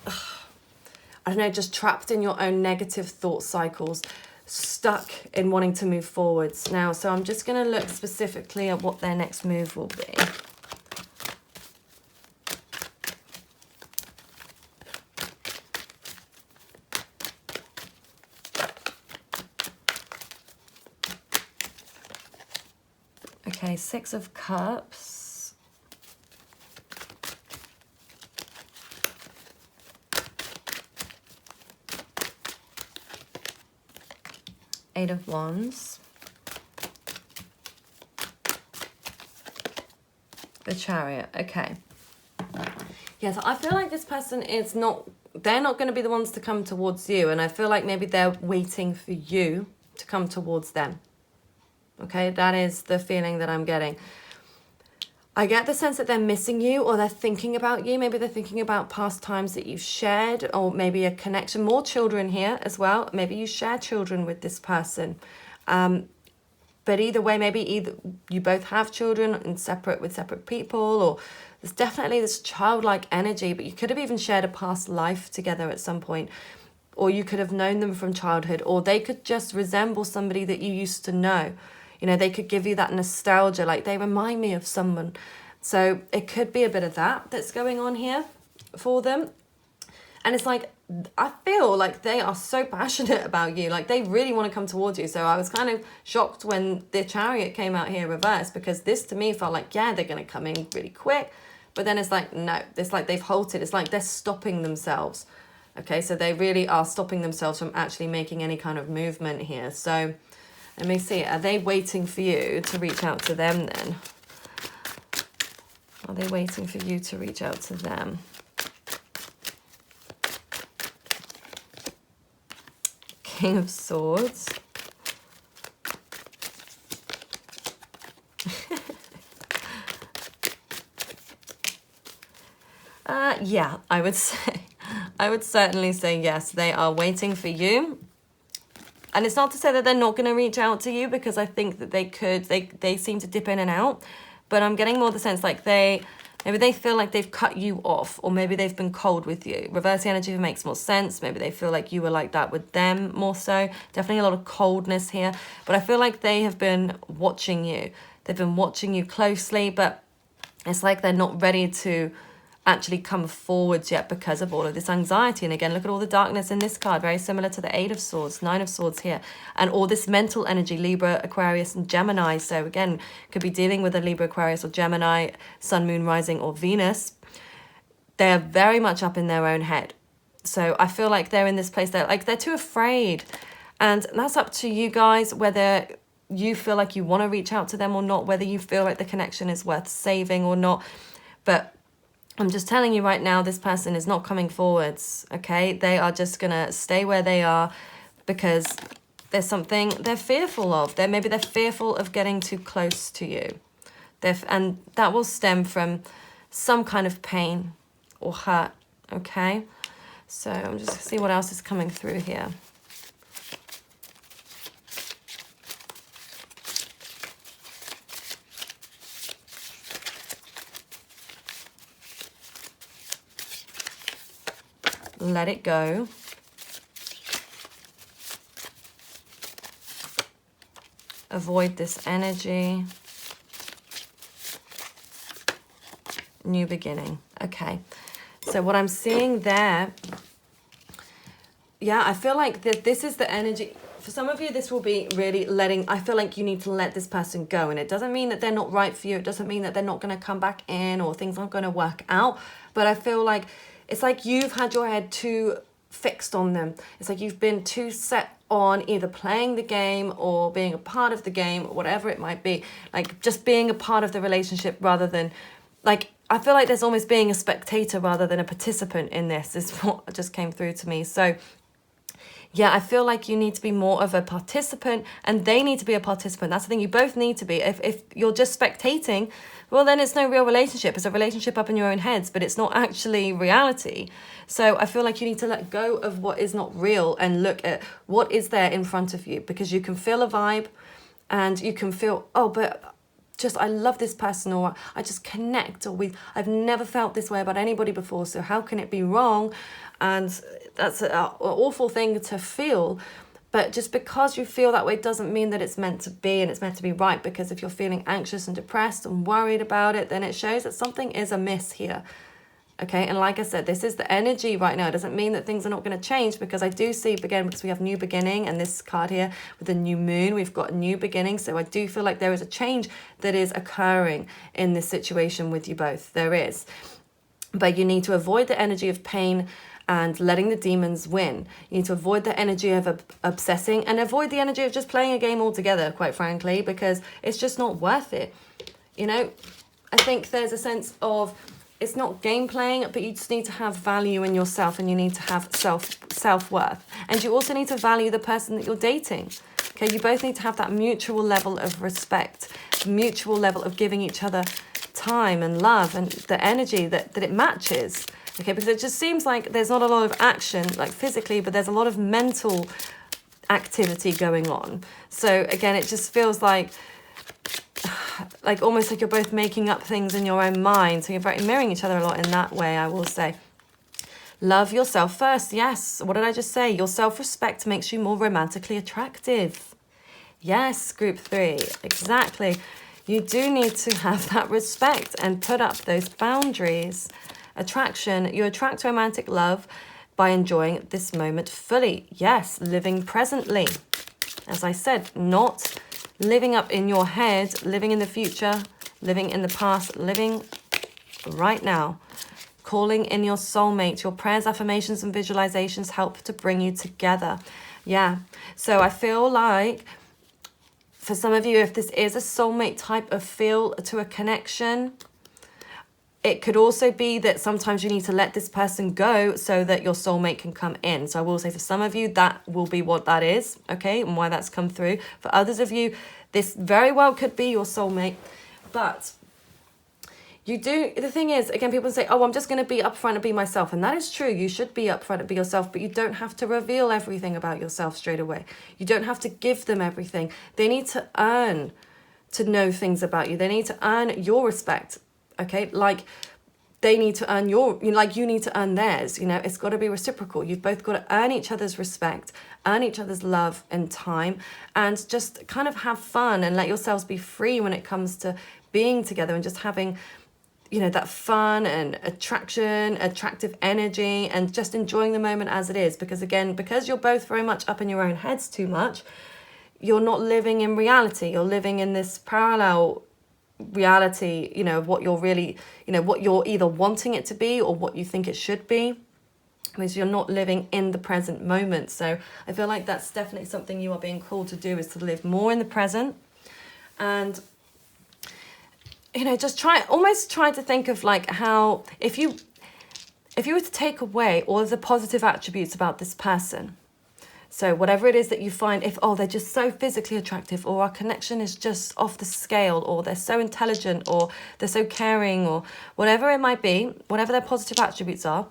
I don't know, just trapped in your own negative thought cycles, stuck in wanting to move forwards now. So I'm just going to look specifically at what their next move will be. Okay, Six of Cups. Eight of Wands. The Chariot. Okay. Yes, I feel like this person is not, they're not going to be the ones to come towards you. And I feel like maybe they're waiting for you to come towards them. Okay, that is the feeling that I'm getting. I get the sense that they're missing you, or they're thinking about you. Maybe they're thinking about past times that you've shared, or maybe a connection. More children here as well. Maybe you share children with this person. But either way, maybe either you both have children and with separate people, or there's definitely this childlike energy, but you could have even shared a past life together at some point, or you could have known them from childhood, or they could just resemble somebody that you used to know. You know, they could give you that nostalgia, like they remind me of someone. So it could be a bit of that that's going on here for them. And it's like, I feel like they are so passionate about you. Like they really want to come towards you. So I was kind of shocked when the Chariot came out here reversed, because this to me felt like, yeah, they're going to come in really quick. But then it's like, no, it's like they've halted. It's like they're stopping themselves. Okay, so they really are stopping themselves from actually making any kind of movement here. So let me see. Are they waiting for you to reach out to them then? Are they waiting for you to reach out to them? King of Swords. Yeah, I would certainly say yes. They are waiting for you. And it's not to say that they're not going to reach out to you, because I think that they could. They seem to dip in and out. But I'm getting more the sense like maybe they feel like they've cut you off, or maybe they've been cold with you. Reverse energy makes more sense. Maybe they feel like you were like that with them more so. Definitely a lot of coldness here. But I feel like they have been watching you. They've been watching you closely, but it's like they're not ready to actually come forwards yet because of all of this anxiety. And again, look at all the darkness in this card, very similar to the 8 of Swords, 9 of Swords here, and all this mental energy, Libra, Aquarius, and Gemini. So again, could be dealing with a Libra, Aquarius, or Gemini, Sun, Moon, Rising, or Venus. They are very much up in their own head. So I feel like they're in this place, they're too afraid. And that's up to you guys, whether you feel like you want to reach out to them or not, whether you feel like the connection is worth saving or not. But I'm just telling you right now, this person is not coming forwards, okay? They are just going to stay where they are because there's something they're fearful of. Maybe they're fearful of getting too close to you. And that will stem from some kind of pain or hurt, okay? So I'm just going to see what else is coming through here. Let it go. Avoid this energy. New beginning. Okay. So what I'm seeing there, yeah, I feel like this is the energy. For some of you, this will be really I feel like you need to let this person go. And it doesn't mean that they're not right for you. It doesn't mean that they're not going to come back in or things aren't going to work out. But I feel like it's like you've had your head too fixed on them. It's like you've been too set on either playing the game or being a part of the game, or whatever it might be. Like just being a part of the relationship rather than, like, I feel like there's almost being a spectator rather than a participant in this is what just came through to me. So yeah, I feel like you need to be more of a participant and they need to be a participant. That's the thing, you both need to be. If you're just spectating, well, then it's no real relationship. It's a relationship up in your own heads, but it's not actually reality. So I feel like you need to let go of what is not real and look at what is there in front of you, because you can feel a vibe and you can feel, oh, but just I love this person, or I just connect, or I've never felt this way about anybody before, so how can it be wrong? And that's an awful thing to feel. But just because you feel that way doesn't mean that it's meant to be and it's meant to be right. Because if you're feeling anxious and depressed and worried about it, then it shows that something is amiss here. Okay, and like I said, this is the energy right now. It doesn't mean that things are not going to change, because I do see, again, because we have new beginning, and this card here with the new moon, we've got a new beginning. So I do feel like there is a change that is occurring in this situation with you both. There is. But you need to avoid the energy of pain and letting the demons win. You need to avoid the energy of obsessing and avoid the energy of just playing a game altogether, quite frankly, because it's just not worth it. You know, I think there's a sense of, it's not game playing, but you just need to have value in yourself, and you need to have self-worth. And you also need to value the person that you're dating. Okay, you both need to have that mutual level of respect, mutual level of giving each other time and love and the energy that it matches. Okay, because it just seems like there's not a lot of action, like physically, but there's a lot of mental activity going on. So again, it just feels like almost like you're both making up things in your own mind. So you're very mirroring each other a lot in that way, I will say. Love yourself first. Yes. What did I just say? Your self-respect makes you more romantically attractive. Yes, group 3. Exactly. You do need to have that respect and put up those boundaries. Attraction. You attract romantic love by enjoying this moment fully. Yes, living presently. As I said, not living up in your head, living in the future, living in the past, living right now. Calling in your soulmate. Your prayers, affirmations, and visualizations help to bring you together. Yeah. So I feel like for some of you, if this is a soulmate type of feel to a connection, it could also be that sometimes you need to let this person go so that your soulmate can come in. So I will say for some of you, that will be what that is, okay, and why that's come through. For others of you, this very well could be your soulmate. But the thing is, again, people say, oh, I'm just going to be upfront and be myself. And that is true. You should be upfront and be yourself, but you don't have to reveal everything about yourself straight away. You don't have to give them everything. They need to earn to know things about you. They need to earn your respect. Okay, like they need to earn you need to earn theirs. It's got to be reciprocal. You've both got to earn each other's respect, earn each other's love and time, and just kind of have fun and let yourselves be free when it comes to being together and just having, that fun and attractive energy and just enjoying the moment as it is. Because again, because you're both very much up in your own heads too much, you're not living in reality. You're living in this parallel reality, of what you're really, what you're either wanting it to be or what you think it should be, because you're not living in the present moment. So I feel like that's definitely something you are being called to do, is to live more in the present. And just try to think of like how, if you were to take away all of the positive attributes about this person, so whatever it is that you find, they're just so physically attractive, or our connection is just off the scale, or they're so intelligent, or they're so caring, or whatever it might be, whatever their positive attributes are,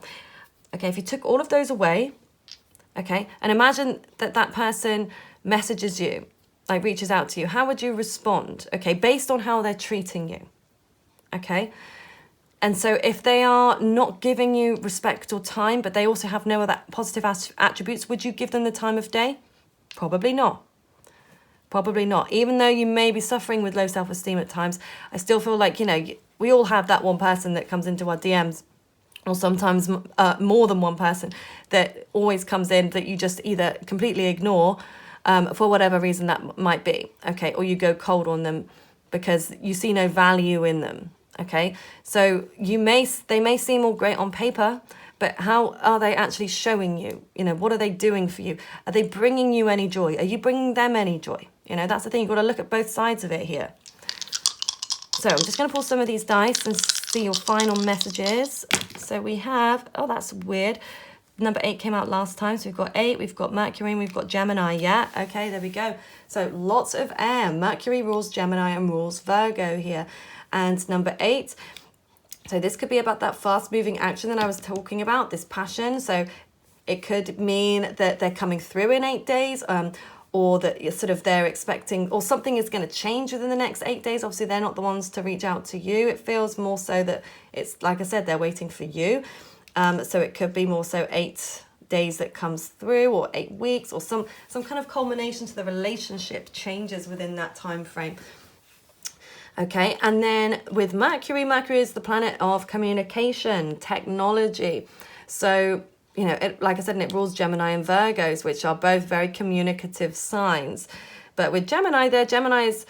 okay, if you took all of those away, okay, and imagine that person messages you, like reaches out to you, how would you respond? Okay, based on how they're treating you, okay? And so if they are not giving you respect or time, but they also have no other positive attributes, would you give them the time of day? Probably not. Probably not. Even though you may be suffering with low self-esteem at times, I still feel like, we all have that one person that comes into our DMs, or sometimes more than one person that always comes in that you just either completely ignore for whatever reason that might be, okay? Or you go cold on them because you see no value in them. Okay, so they may seem all great on paper, but how are they actually showing you? What are they doing for you? Are they bringing you any joy? Are you bringing them any joy? That's the thing. You've got to look at both sides of it here. So I'm just going to pull some of these dice and see your final messages. So we have, that's weird. Number 8 came out last time. So we've got 8, we've got Mercury, and we've got Gemini. Yeah, okay, there we go. So lots of air. Mercury rules Gemini and rules Virgo here. And number 8, so this could be about that fast-moving action that I was talking about, this passion. So it could mean that they're coming through in 8 days, or that you're they're expecting, or something is going to change within the next 8 days. Obviously, they're not the ones to reach out to you. It feels more so that it's, like I said, they're waiting for you. So it could be more so 8 days that comes through, or 8 weeks, or some kind of culmination to the relationship changes within that time frame. Okay, and then with Mercury is the planet of communication, technology. So, like I said, and it rules Gemini and Virgos, which are both very communicative signs. But with Gemini, Gemini's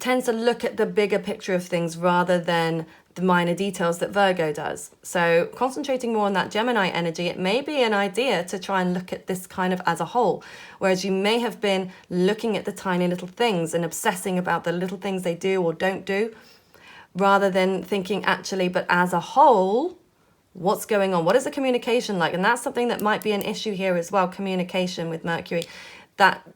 tends to look at the bigger picture of things rather than the minor details that Virgo does. So concentrating more on that Gemini energy, it may be an idea to try and look at this kind of as a whole, whereas you may have been looking at the tiny little things and obsessing about the little things they do or don't do, rather than thinking actually, but as a whole, what's going on? What is the communication like? And that's something that might be an issue here as well, communication with Mercury. That,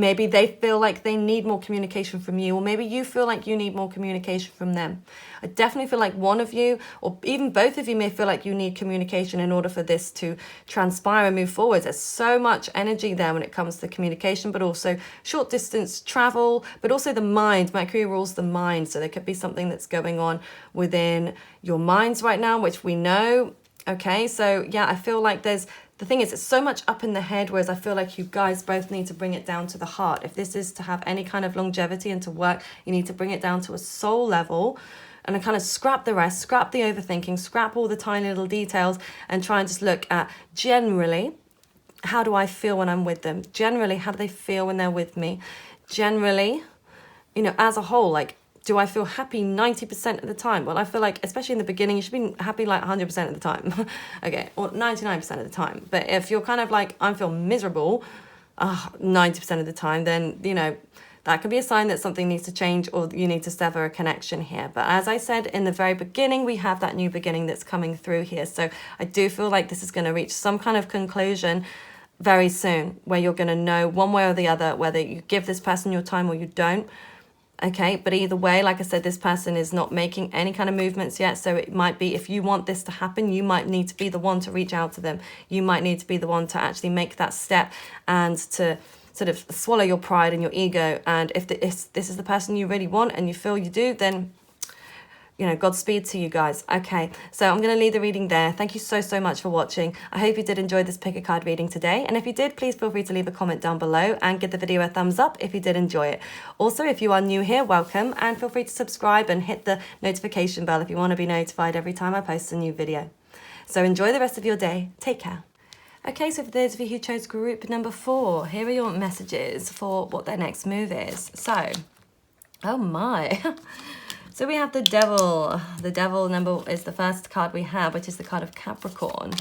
maybe they feel like they need more communication from you, or maybe you feel like you need more communication from them. I definitely feel like one of you, or even both of you, may feel like you need communication in order for this to transpire and move forward. There's so much energy there when it comes to communication, but also short distance travel, but also the mind. Mercury rules the mind, so there could be something that's going on within your minds right now, which we know. Okay, so yeah, I feel like the thing is, it's so much up in the head, whereas I feel like you guys both need to bring it down to the heart. If this is to have any kind of longevity and to work, you need to bring it down to a soul level and kind of scrap the rest, scrap the overthinking, scrap all the tiny little details, and try and just look at generally, how do I feel when I'm with them? Generally, how do they feel when they're with me? Generally, you know, as a whole, like, do I feel happy 90% of the time? Well, I feel like, especially in the beginning, you should be happy like 100% of the time. Okay, or 99% of the time. But if you're kind of like, I feel miserable 90% of the time, then, you know, that could be a sign that something needs to change, or you need to sever a connection here. But as I said in the very beginning, we have that new beginning that's coming through here. So I do feel like this is going to reach some kind of conclusion very soon, where you're going to know one way or the other whether you give this person your time or you don't. Okay, but either way, like I said, this person is not making any kind of movements yet. So it might be, if you want this to happen, you might need to be the one to reach out to them. You might need to be the one to actually make that step and to sort of swallow your pride and your ego. And if this is the person you really want and you feel you do, then, you know, Godspeed to you guys. Okay, so I'm going to leave the reading there. Thank you so much for watching. I hope you did enjoy this pick a card reading today. And if you did, please feel free to leave a comment down below and give the video a thumbs up if you did enjoy it. Also, if you are new here, welcome, and feel free to subscribe and hit the notification bell if you want to be notified every time I post a new video. So enjoy the rest of your day. Take care. Okay, so for those of you who chose group number 4, here are your messages for what their next move is. So, oh my. So we have the Devil. The Devil number is the first card we have, which is the card of Capricorn.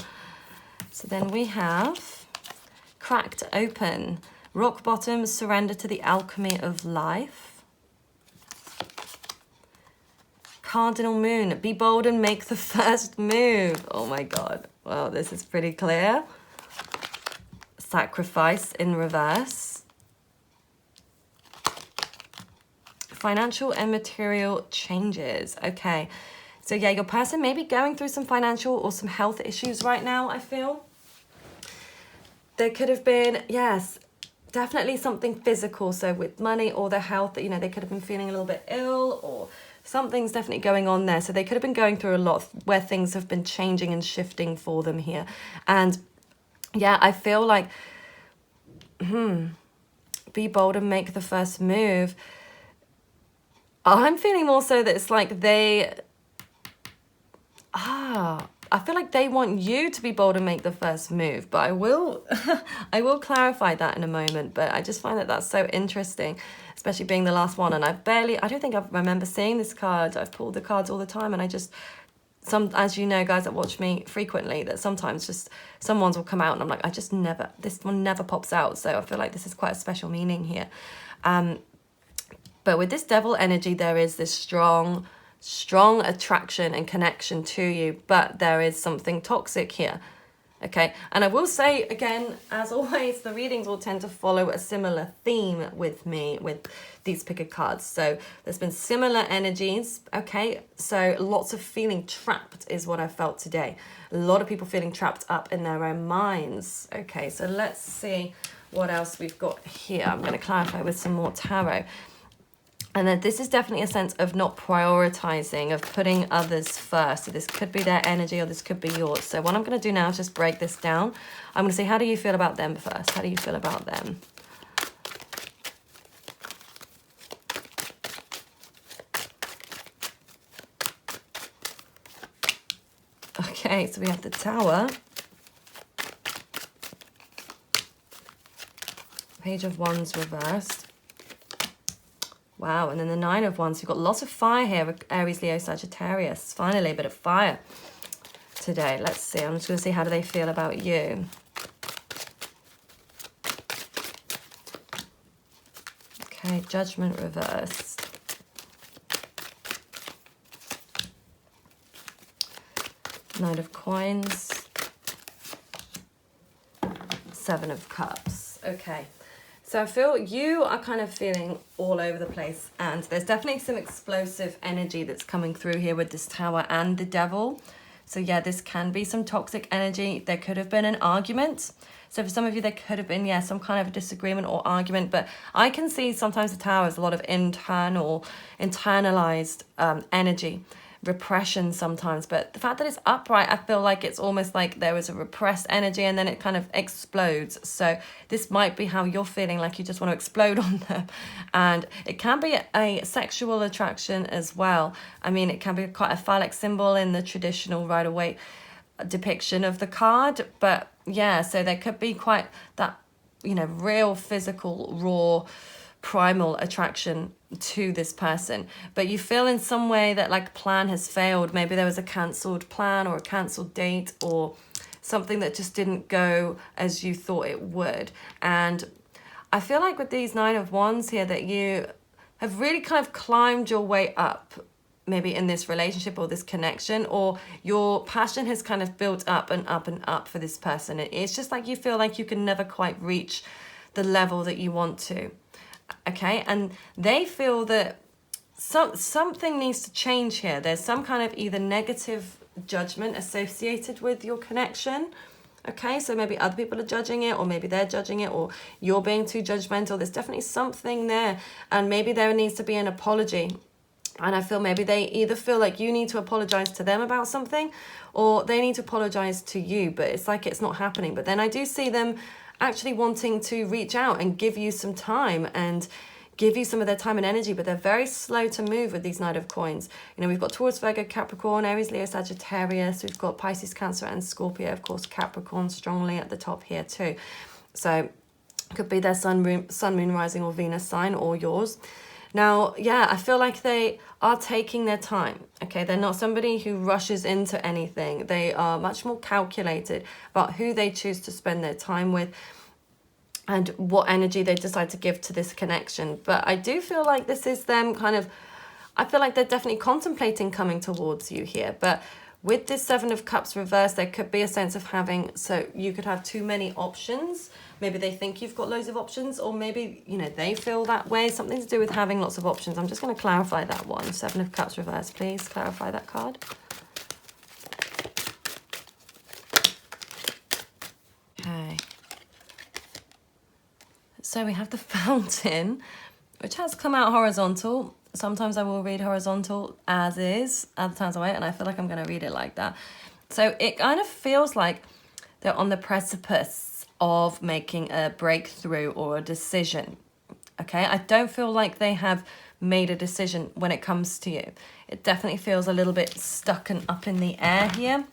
So then we have Cracked Open, Rock Bottom, Surrender to the Alchemy of Life. Cardinal Moon, Be bold and make the first move. Oh my God. Well, this is pretty clear. Sacrifice in reverse. Financial and material changes. Okay, so yeah, your person may be going through some financial or some health issues right now, I feel. There could have been, yes, definitely something physical. So with money or their health, you know, they could have been feeling a little bit ill, or something's definitely going on there. So they could have been going through a lot where things have been changing and shifting for them here. And yeah, I feel like, be bold and make the first move. I'm feeling more so that it's like they, I feel like they want you to be bold and make the first move, but I will clarify that in a moment. But I just find that that's so interesting, especially being the last one. And I don't think I remember seeing this card. I've pulled the cards all the time, and as you know, guys that watch me frequently, that sometimes just some ones will come out and I'm like, this one never pops out. So I feel like this is quite a special meaning here. But with this Devil energy, there is this strong attraction and connection to you, but there is something toxic here. Okay, and I will say again, as always, the readings will tend to follow a similar theme with me with these picker cards. So there's been similar energies. Okay, so lots of feeling trapped is what I felt today. A lot of people feeling trapped up in their own minds. Okay, so let's see what else we've got here. I'm going to clarify with some more tarot. And then this is definitely a sense of not prioritizing, of putting others first. So this could be their energy or this could be yours. So what I'm going to do now is just break this down. I'm going to say, how do you feel about them first? How do you feel about them? Okay, so we have the Tower. Page of Wands reversed. Wow, and then the Nine of Wands. You've got lots of fire here with Aries, Leo, Sagittarius. Finally, a bit of fire today. Let's see. I'm just going to see how do they feel about you. Okay, Judgment reversed. Knight of Coins. Seven of Cups. Okay. So I feel you are kind of feeling all over the place, and there's definitely some explosive energy that's coming through here with this Tower and the Devil. So yeah, this can be some toxic energy. There could have been an argument. So for some of you, there could have been, yeah, some kind of a disagreement or argument. But I can see sometimes the Tower is a lot of internalized energy, repression sometimes. But the fact that it's upright, I feel like it's almost like there was a repressed energy and then it kind of explodes. So this might be how you're feeling, like you just want to explode on them. And it can be a sexual attraction as well. I mean, it can be quite a phallic symbol in the traditional Rider-Waite depiction of the card. But yeah, so there could be quite that, you know, real physical, raw, primal attraction to this person. But you feel in some way that like plan has failed. Maybe there was a cancelled plan or a cancelled date or something that just didn't go as you thought it would. And I feel like with these Nine of Wands here that you have really kind of climbed your way up, maybe in this relationship or this connection, or your passion has kind of built up and up and up for this person. It's just like you feel like you can never quite reach the level that you want to. Okay, and they feel that something needs to change here. There's some kind of either negative judgment associated with your connection. Okay, so maybe other people are judging it, or maybe they're judging it, or you're being too judgmental. There's definitely something there, and maybe there needs to be an apology. And I feel maybe they either feel like you need to apologize to them about something, or they need to apologize to you, but it's like it's not happening. But then I do see them actually wanting to reach out and give you some time and give you some of their time and energy, but they're very slow to move with these Knight of Coins. You know, we've got Taurus, Virgo, Capricorn, Aries, Leo, Sagittarius. We've got Pisces, Cancer, and Scorpio. Of course, Capricorn strongly at the top here too. So could be their sun, moon, rising, or Venus sign, or yours. Now, yeah, I feel like they are taking their time, okay? They're not somebody who rushes into anything. They are much more calculated about who they choose to spend their time with and what energy they decide to give to this connection. But I do feel like this is them kind of, I feel like they're definitely contemplating coming towards you here. But with this Seven of Cups reversed, there could be a sense of having, so you could have too many options. Maybe they think you've got loads of options, or maybe, you know, they feel that way. Something to do with having lots of options. I'm just going to clarify that one. Seven of Cups reversed, please clarify that card. Okay. So we have the Fountain, which has come out horizontal. Sometimes I will read horizontal as is, other times I won't, and I feel like I'm going to read it like that. So it kind of feels like they're on the precipice of making a breakthrough or a decision. Okay, I don't feel like they have made a decision when it comes to you. It definitely feels a little bit stuck and up in the air here.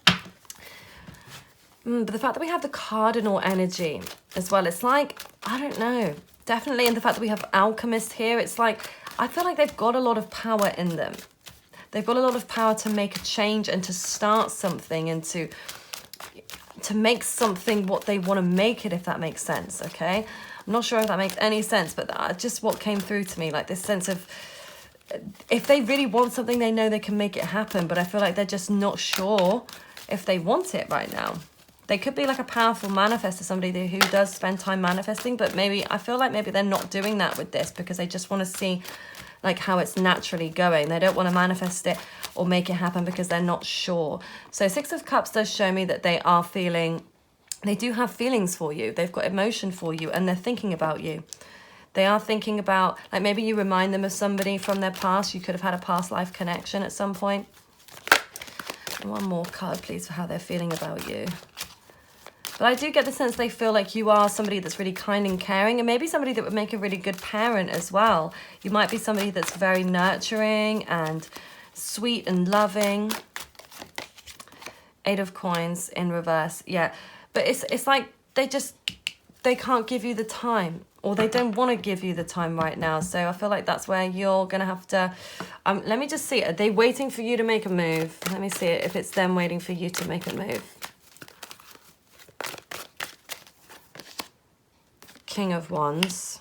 But the fact that we have the cardinal energy as well, it's like, I don't know, definitely. And the fact that we have alchemist here, it's like, I feel like they've got a lot of power in them. They've got a lot of power to make a change and to start something and to make something what they want to make it, if that makes sense, okay? I'm not sure if that makes any sense, but that's just what came through to me, like this sense of, if they really want something, they know they can make it happen, but I feel like they're just not sure if they want it right now. They could be like a powerful manifestor, somebody who does spend time manifesting, but maybe, I feel like maybe they're not doing that with this because they just want to see like how it's naturally going. They don't want to manifest it or make it happen because they're not sure. So Six of Cups does show me that they are feeling, they do have feelings for you. They've got emotion for you and they're thinking about you. They are thinking about, like maybe you remind them of somebody from their past. You could have had a past life connection at some point. And one more card, please, for how they're feeling about you. But I do get the sense they feel like you are somebody that's really kind and caring, and maybe somebody that would make a really good parent as well. You might be somebody that's very nurturing and sweet and loving. Eight of Coins in reverse, yeah. But it's like they can't give you the time, or they don't want to give you the time right now. So I feel like that's where you're going to have to... let me just see. Are they waiting for you to make a move? Let me see if it's them waiting for you to make a move. King of Wands.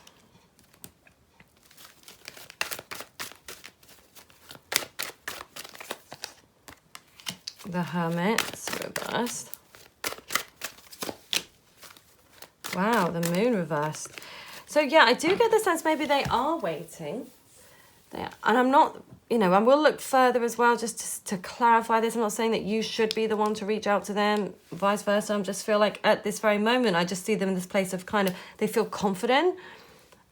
The Hermit, reversed. Wow, the Moon reversed. So yeah, I do get the sense maybe they are waiting. And I'm not, you know, and we'll look further as well just to clarify this. I'm not saying that you should be the one to reach out to them, vice versa. I just feel like at this very moment, I just see them in this place of kind of, they feel confident.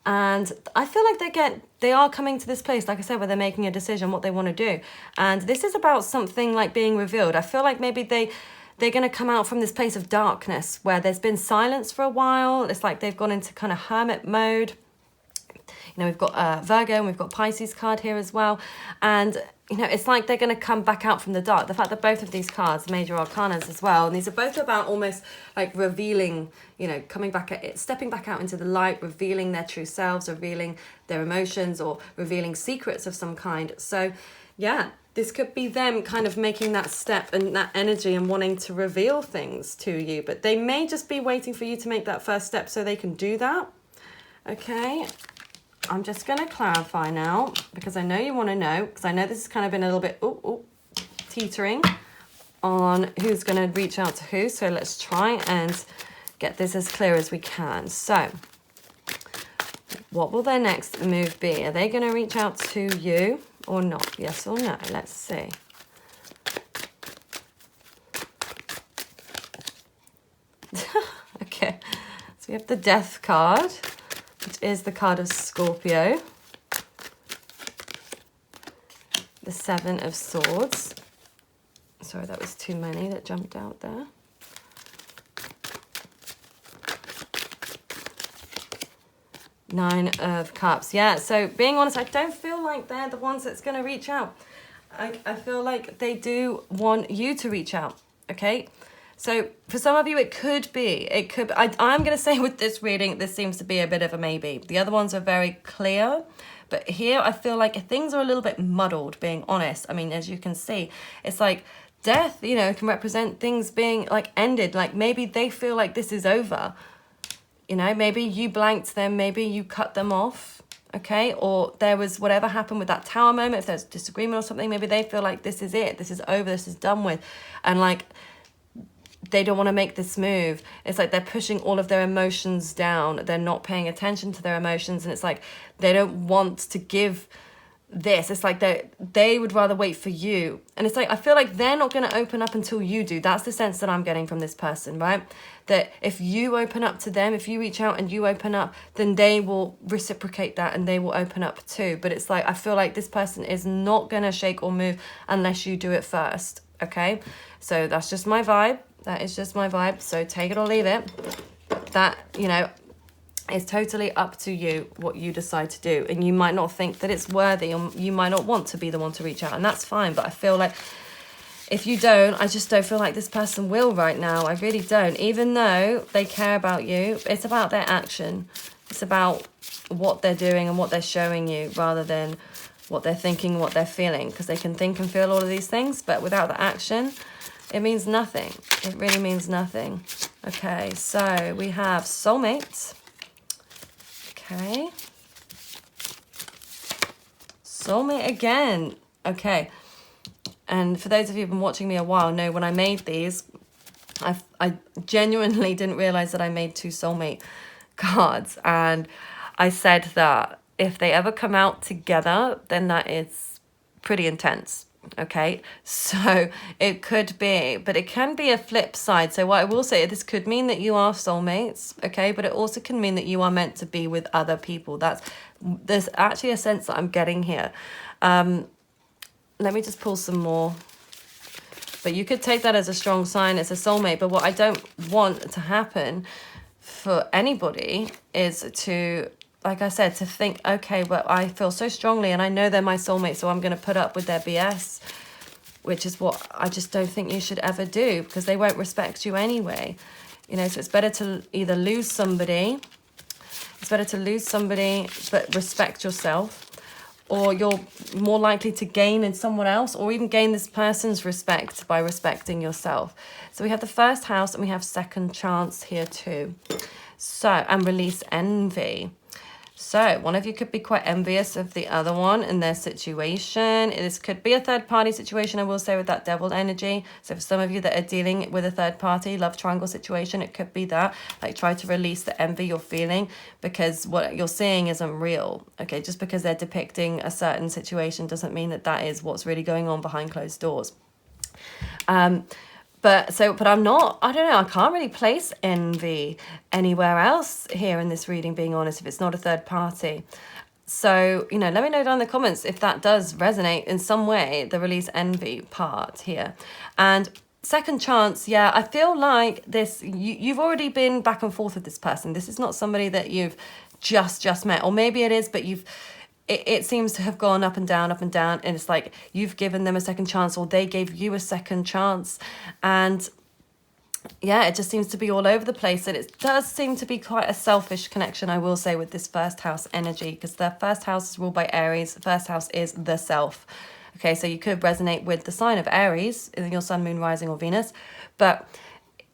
And I feel like they are coming to this place, like I said, where they're making a decision what they want to do. And this is about something like being revealed. I feel like maybe they're going to come out from this place of darkness where there's been silence for a while. It's like they've gone into kind of hermit mode. You know, we've got Virgo and we've got Pisces card here as well. And, you know, it's like they're going to come back out from the dark. The fact that both of these cards are major arcanas as well. And these are both about almost like revealing, you know, coming back at it, stepping back out into the light, revealing their true selves, revealing their emotions, or revealing secrets of some kind. So, yeah, this could be them kind of making that step and that energy and wanting to reveal things to you. But they may just be waiting for you to make that first step so they can do that. Okay. I'm just going to clarify now, because I know you want to know, because I know this has kind of been a little bit teetering on who's going to reach out to who. So let's try and get this as clear as we can. So what will their next move be? Are they going to reach out to you or not? Yes or no? Let's see. Okay, so we have the Death card, which is the card of Scorpio. The Seven of Swords. Sorry, that was too many that jumped out there. Nine of Cups. Yeah, so being honest, I don't feel like they're the ones that's going to reach out. I feel like they do want you to reach out, okay? So for some of you, it could be, I'm going to say with this reading, this seems to be a bit of a maybe. The other ones are very clear, but here I feel like things are a little bit muddled, being honest. I mean, as you can see, it's like death, you know, can represent things being like ended. Like maybe they feel like this is over. You know, maybe you blanked them, maybe you cut them off, okay? Or there was whatever happened with that tower moment, if there's disagreement or something, maybe they feel like this is it, this is over, this is done with. And like, they don't want to make this move. It's like they're pushing all of their emotions down. They're not paying attention to their emotions. And it's like they don't want to give this. It's like they would rather wait for you. And it's like, I feel like they're not going to open up until you do. That's the sense that I'm getting from this person, right? That if you open up to them, if you reach out and you open up, then they will reciprocate that and they will open up too. But it's like, I feel like this person is not going to shake or move unless you do it first, okay? So that's just my vibe. That is just my vibe. So take it or leave it. That, you know, it's totally up to you what you decide to do. And you might not think that it's worthy, or you might not want to be the one to reach out. And that's fine. But I feel like if you don't, I just don't feel like this person will right now. I really don't. Even though they care about you, it's about their action. It's about what they're doing and what they're showing you rather than what they're thinking, what they're feeling. Because they can think and feel all of these things, but without the action, it means nothing. It really means nothing. Okay, so we have soulmates. Okay. Soulmate again. Okay. And for those of you who've been watching me a while know when I made these, I genuinely didn't realize that I made 2 soulmate cards. And I said that if they ever come out together, then that is pretty intense. Okay, so it could be, but it can be a flip side. So what I will say, this could mean that you are soulmates, okay, but it also can mean that you are meant to be with other people. There's actually a sense that I'm getting here. Let me just pull some more. But you could take that as a strong sign. It's a soulmate. But what I don't want to happen for anybody is to, like I said, to think, okay, well, I feel so strongly and I know they're my soulmate, so I'm going to put up with their BS, which is what I just don't think you should ever do, because they won't respect you anyway. You know, so it's better to either lose somebody, but respect yourself, or you're more likely to gain in someone else, or even gain this person's respect by respecting yourself. So we have the first house and we have second chance here too. So, and release envy. So one of you could be quite envious of the other one in their situation. This could be a third party situation, I will say, with that devil energy. So for some of you that are dealing with a third party love triangle situation, it could be that. Like, try to release the envy you're feeling, because what you're seeing isn't real. Okay, just because they're depicting a certain situation doesn't mean that that is what's really going on behind closed doors. But I'm not, I don't know, I can't really place envy anywhere else here in this reading, being honest, if it's not a third party. So, you know, let me know down in the comments if that does resonate in some way, the release envy part here. And second chance, yeah, I feel like this, you've already been back and forth with this person. This is not somebody that you've just met, or maybe it is, but it seems to have gone up and down, and it's like you've given them a second chance, or they gave you a second chance. And yeah, it just seems to be all over the place. And it does seem to be quite a selfish connection, I will say, with this first house energy, because the first house is ruled by Aries. The first house is the self. Okay, so you could resonate with the sign of Aries in your sun, moon, rising, or Venus. But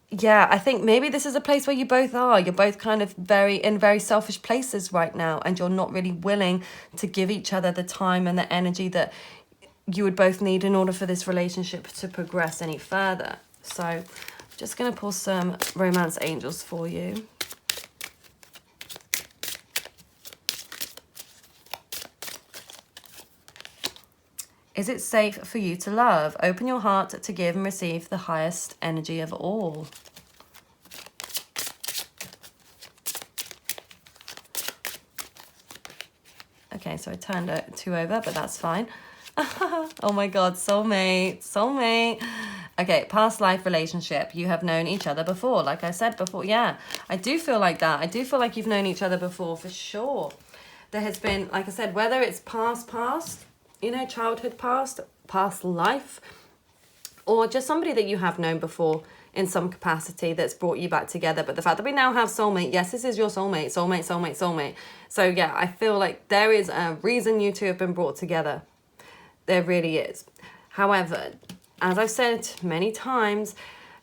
yeah, I think maybe this is a place where you both are. You're both kind of very selfish places right now, and you're not really willing to give each other the time and the energy that you would both need in order for this relationship to progress any further. So I'm just going to pull some romance angels for you. Is it safe for you to love? Open your heart to give and receive the highest energy of all. Okay, so I turned it 2 over, but that's fine. Oh my God, soulmate. Okay, past life relationship. You have known each other before. Like I said before, yeah, I do feel like that. I do feel like you've known each other before, for sure. There has been, like I said, whether it's past, you know, childhood past life, or just somebody that you have known before in some capacity that's brought you back together. But the fact that we now have soulmate, yes, this is your soulmate. So yeah, I feel like there is a reason you two have been brought together. There really is. However, as I've said many times,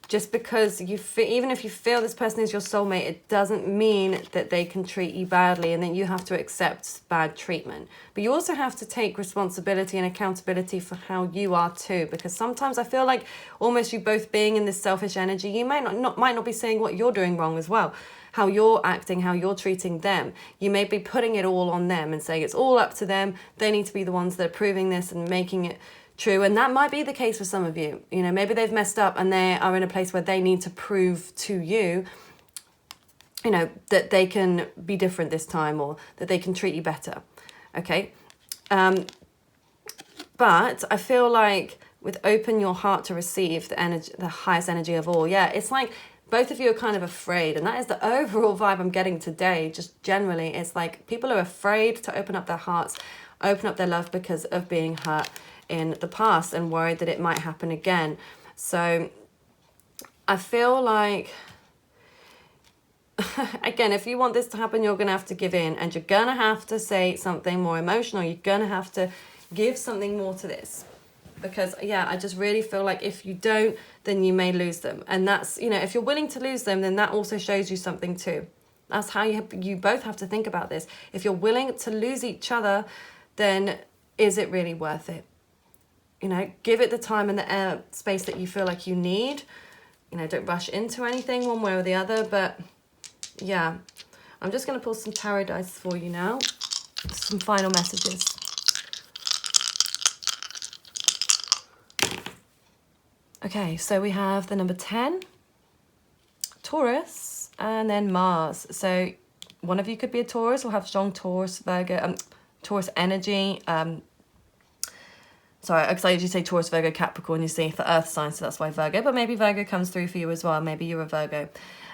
just because even if you feel this person is your soulmate, it doesn't mean that they can treat you badly and that you have to accept bad treatment. But you also have to take responsibility and accountability for how you are too, because sometimes I feel like almost you both being in this selfish energy, you might not be seeing what you're doing wrong as well, how you're acting, how you're treating them. You may be putting it all on them and saying it's all up to them. They need to be the ones that are proving this and making it true. And that might be the case for some of you. You know, maybe they've messed up and they are in a place where they need to prove to you, you know, that they can be different this time, or that they can treat you better. Okay. But I feel like with open your heart to receive the energy, the highest energy of all. Yeah. It's like both of you are kind of afraid, and that is the overall vibe I'm getting today. Just generally, it's like people are afraid to open up their hearts, open up their love, because of being hurt in the past and worried that it might happen again. So I feel like, again, if you want this to happen, you're going to have to give in, and you're going to have to say something more emotional. You're going to have to give something more to this, because yeah, I just really feel like if you don't, then you may lose them. And that's, you know, if you're willing to lose them, then that also shows you something too. That's how you both have to think about this. If you're willing to lose each other, then is it really worth it? You know, give it the time and the space that you feel like you need. You know, don't rush into anything one way or the other. But yeah, I'm just going to pull some tarot dice for you now. Some final messages. Okay, so we have the number 10, Taurus, and then Mars. So one of you could be a Taurus or have strong Taurus, Virgo, Taurus energy. Sorry, because I usually say Taurus, Virgo, Capricorn, you see, for earth signs, so that's why Virgo. But maybe Virgo comes through for you as well. Maybe you're a Virgo.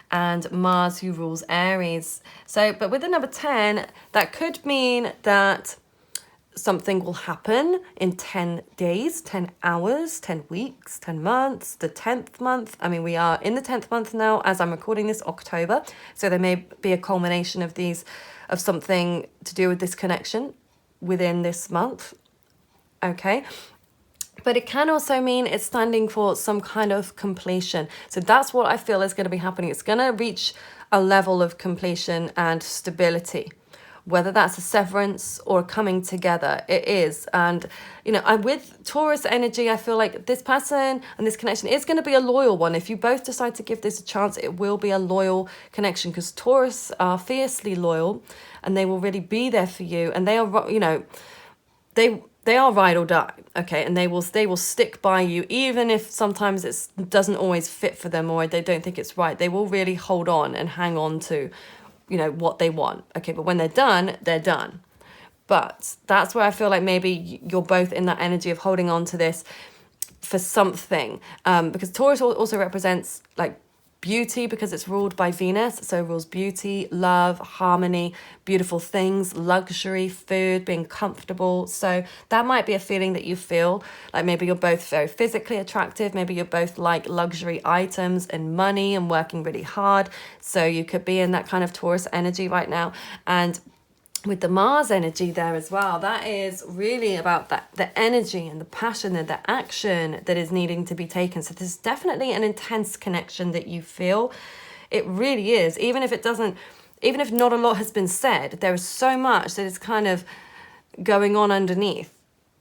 And Mars, who rules Aries. So, but with the number 10, that could mean that something will happen in 10 days, 10 hours, 10 weeks, 10 months, the 10th month. I mean, we are in the 10th month now as I'm recording this, October. So there may be a culmination of something to do with this connection within this month. Okay. But it can also mean it's standing for some kind of completion. So that's what I feel is going to be happening. It's going to reach a level of completion and stability whether that's a severance or a coming together, it is. And, you know, with Taurus energy, I feel like this person and this connection is going to be a loyal one. If you both decide to give this a chance, it will be a loyal connection, because Taurus are fiercely loyal and they will really be there for you. And they are, you know, they are ride or die, okay, and they will stick by you, even if sometimes it doesn't always fit for them or they don't think it's right. They will really hold on and hang on to, you know, what they want, okay. But when they're done, they're done. But that's where I feel like maybe you're both in that energy of holding on to this for something, because Taurus also represents like beauty, because it's ruled by Venus, so rules beauty, love, harmony, beautiful things, luxury, food, being comfortable. So that might be a feeling that you feel like maybe you're both very physically attractive, maybe you're both like luxury items and money and working really hard. So you could be in that kind of Taurus energy right now. And with the Mars energy there as well, that is really about that, the energy and the passion and the action that is needing to be taken. So there's definitely an intense connection that you feel. It really is. Even if not a lot has been said, there is so much that is kind of going on underneath.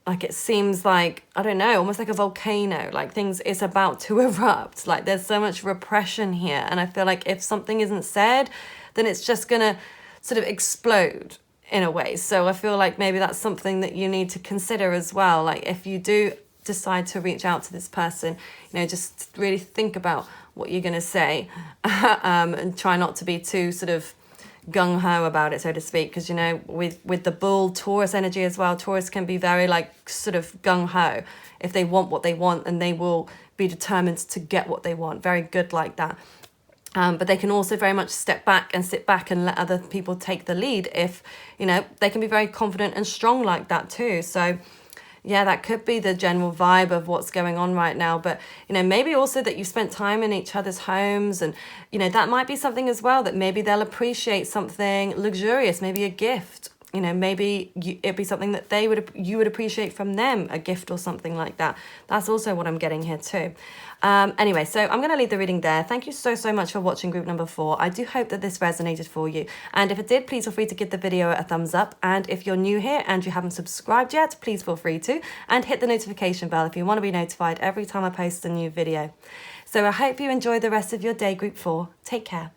Like it seems like, I don't know, almost like a volcano, like things is about to erupt. Like there's so much repression here. And I feel like if something isn't said, then it's just going to sort of explode in a way. So I feel like maybe that's something that you need to consider as well. Like if you do decide to reach out to this person, you know, just really think about what you're going to say, and try not to be too sort of gung-ho about it, so to speak, because, you know, with the bull Taurus energy as well, Taurus can be very like sort of gung-ho. If they want what they want, and they will be determined to get what they want, very good like that. But they can also very much step back and sit back and let other people take the lead if, you know, they can be very confident and strong like that too. So yeah, that could be the general vibe of what's going on right now. But, you know, maybe also that you spent time in each other's homes, and, you know, that might be something as well, that maybe they'll appreciate something luxurious, maybe a gift. You know, maybe it'd be something that you would appreciate from them, a gift or something like that. That's also what I'm getting here too. Anyway, so I'm going to leave the reading there. Thank you so much for watching group number 4. I do hope that this resonated for you. And if it did, please feel free to give the video a thumbs up. And if you're new here and you haven't subscribed yet, please feel free to. And hit the notification bell if you want to be notified every time I post a new video. So I hope you enjoy the rest of your day, group 4. Take care.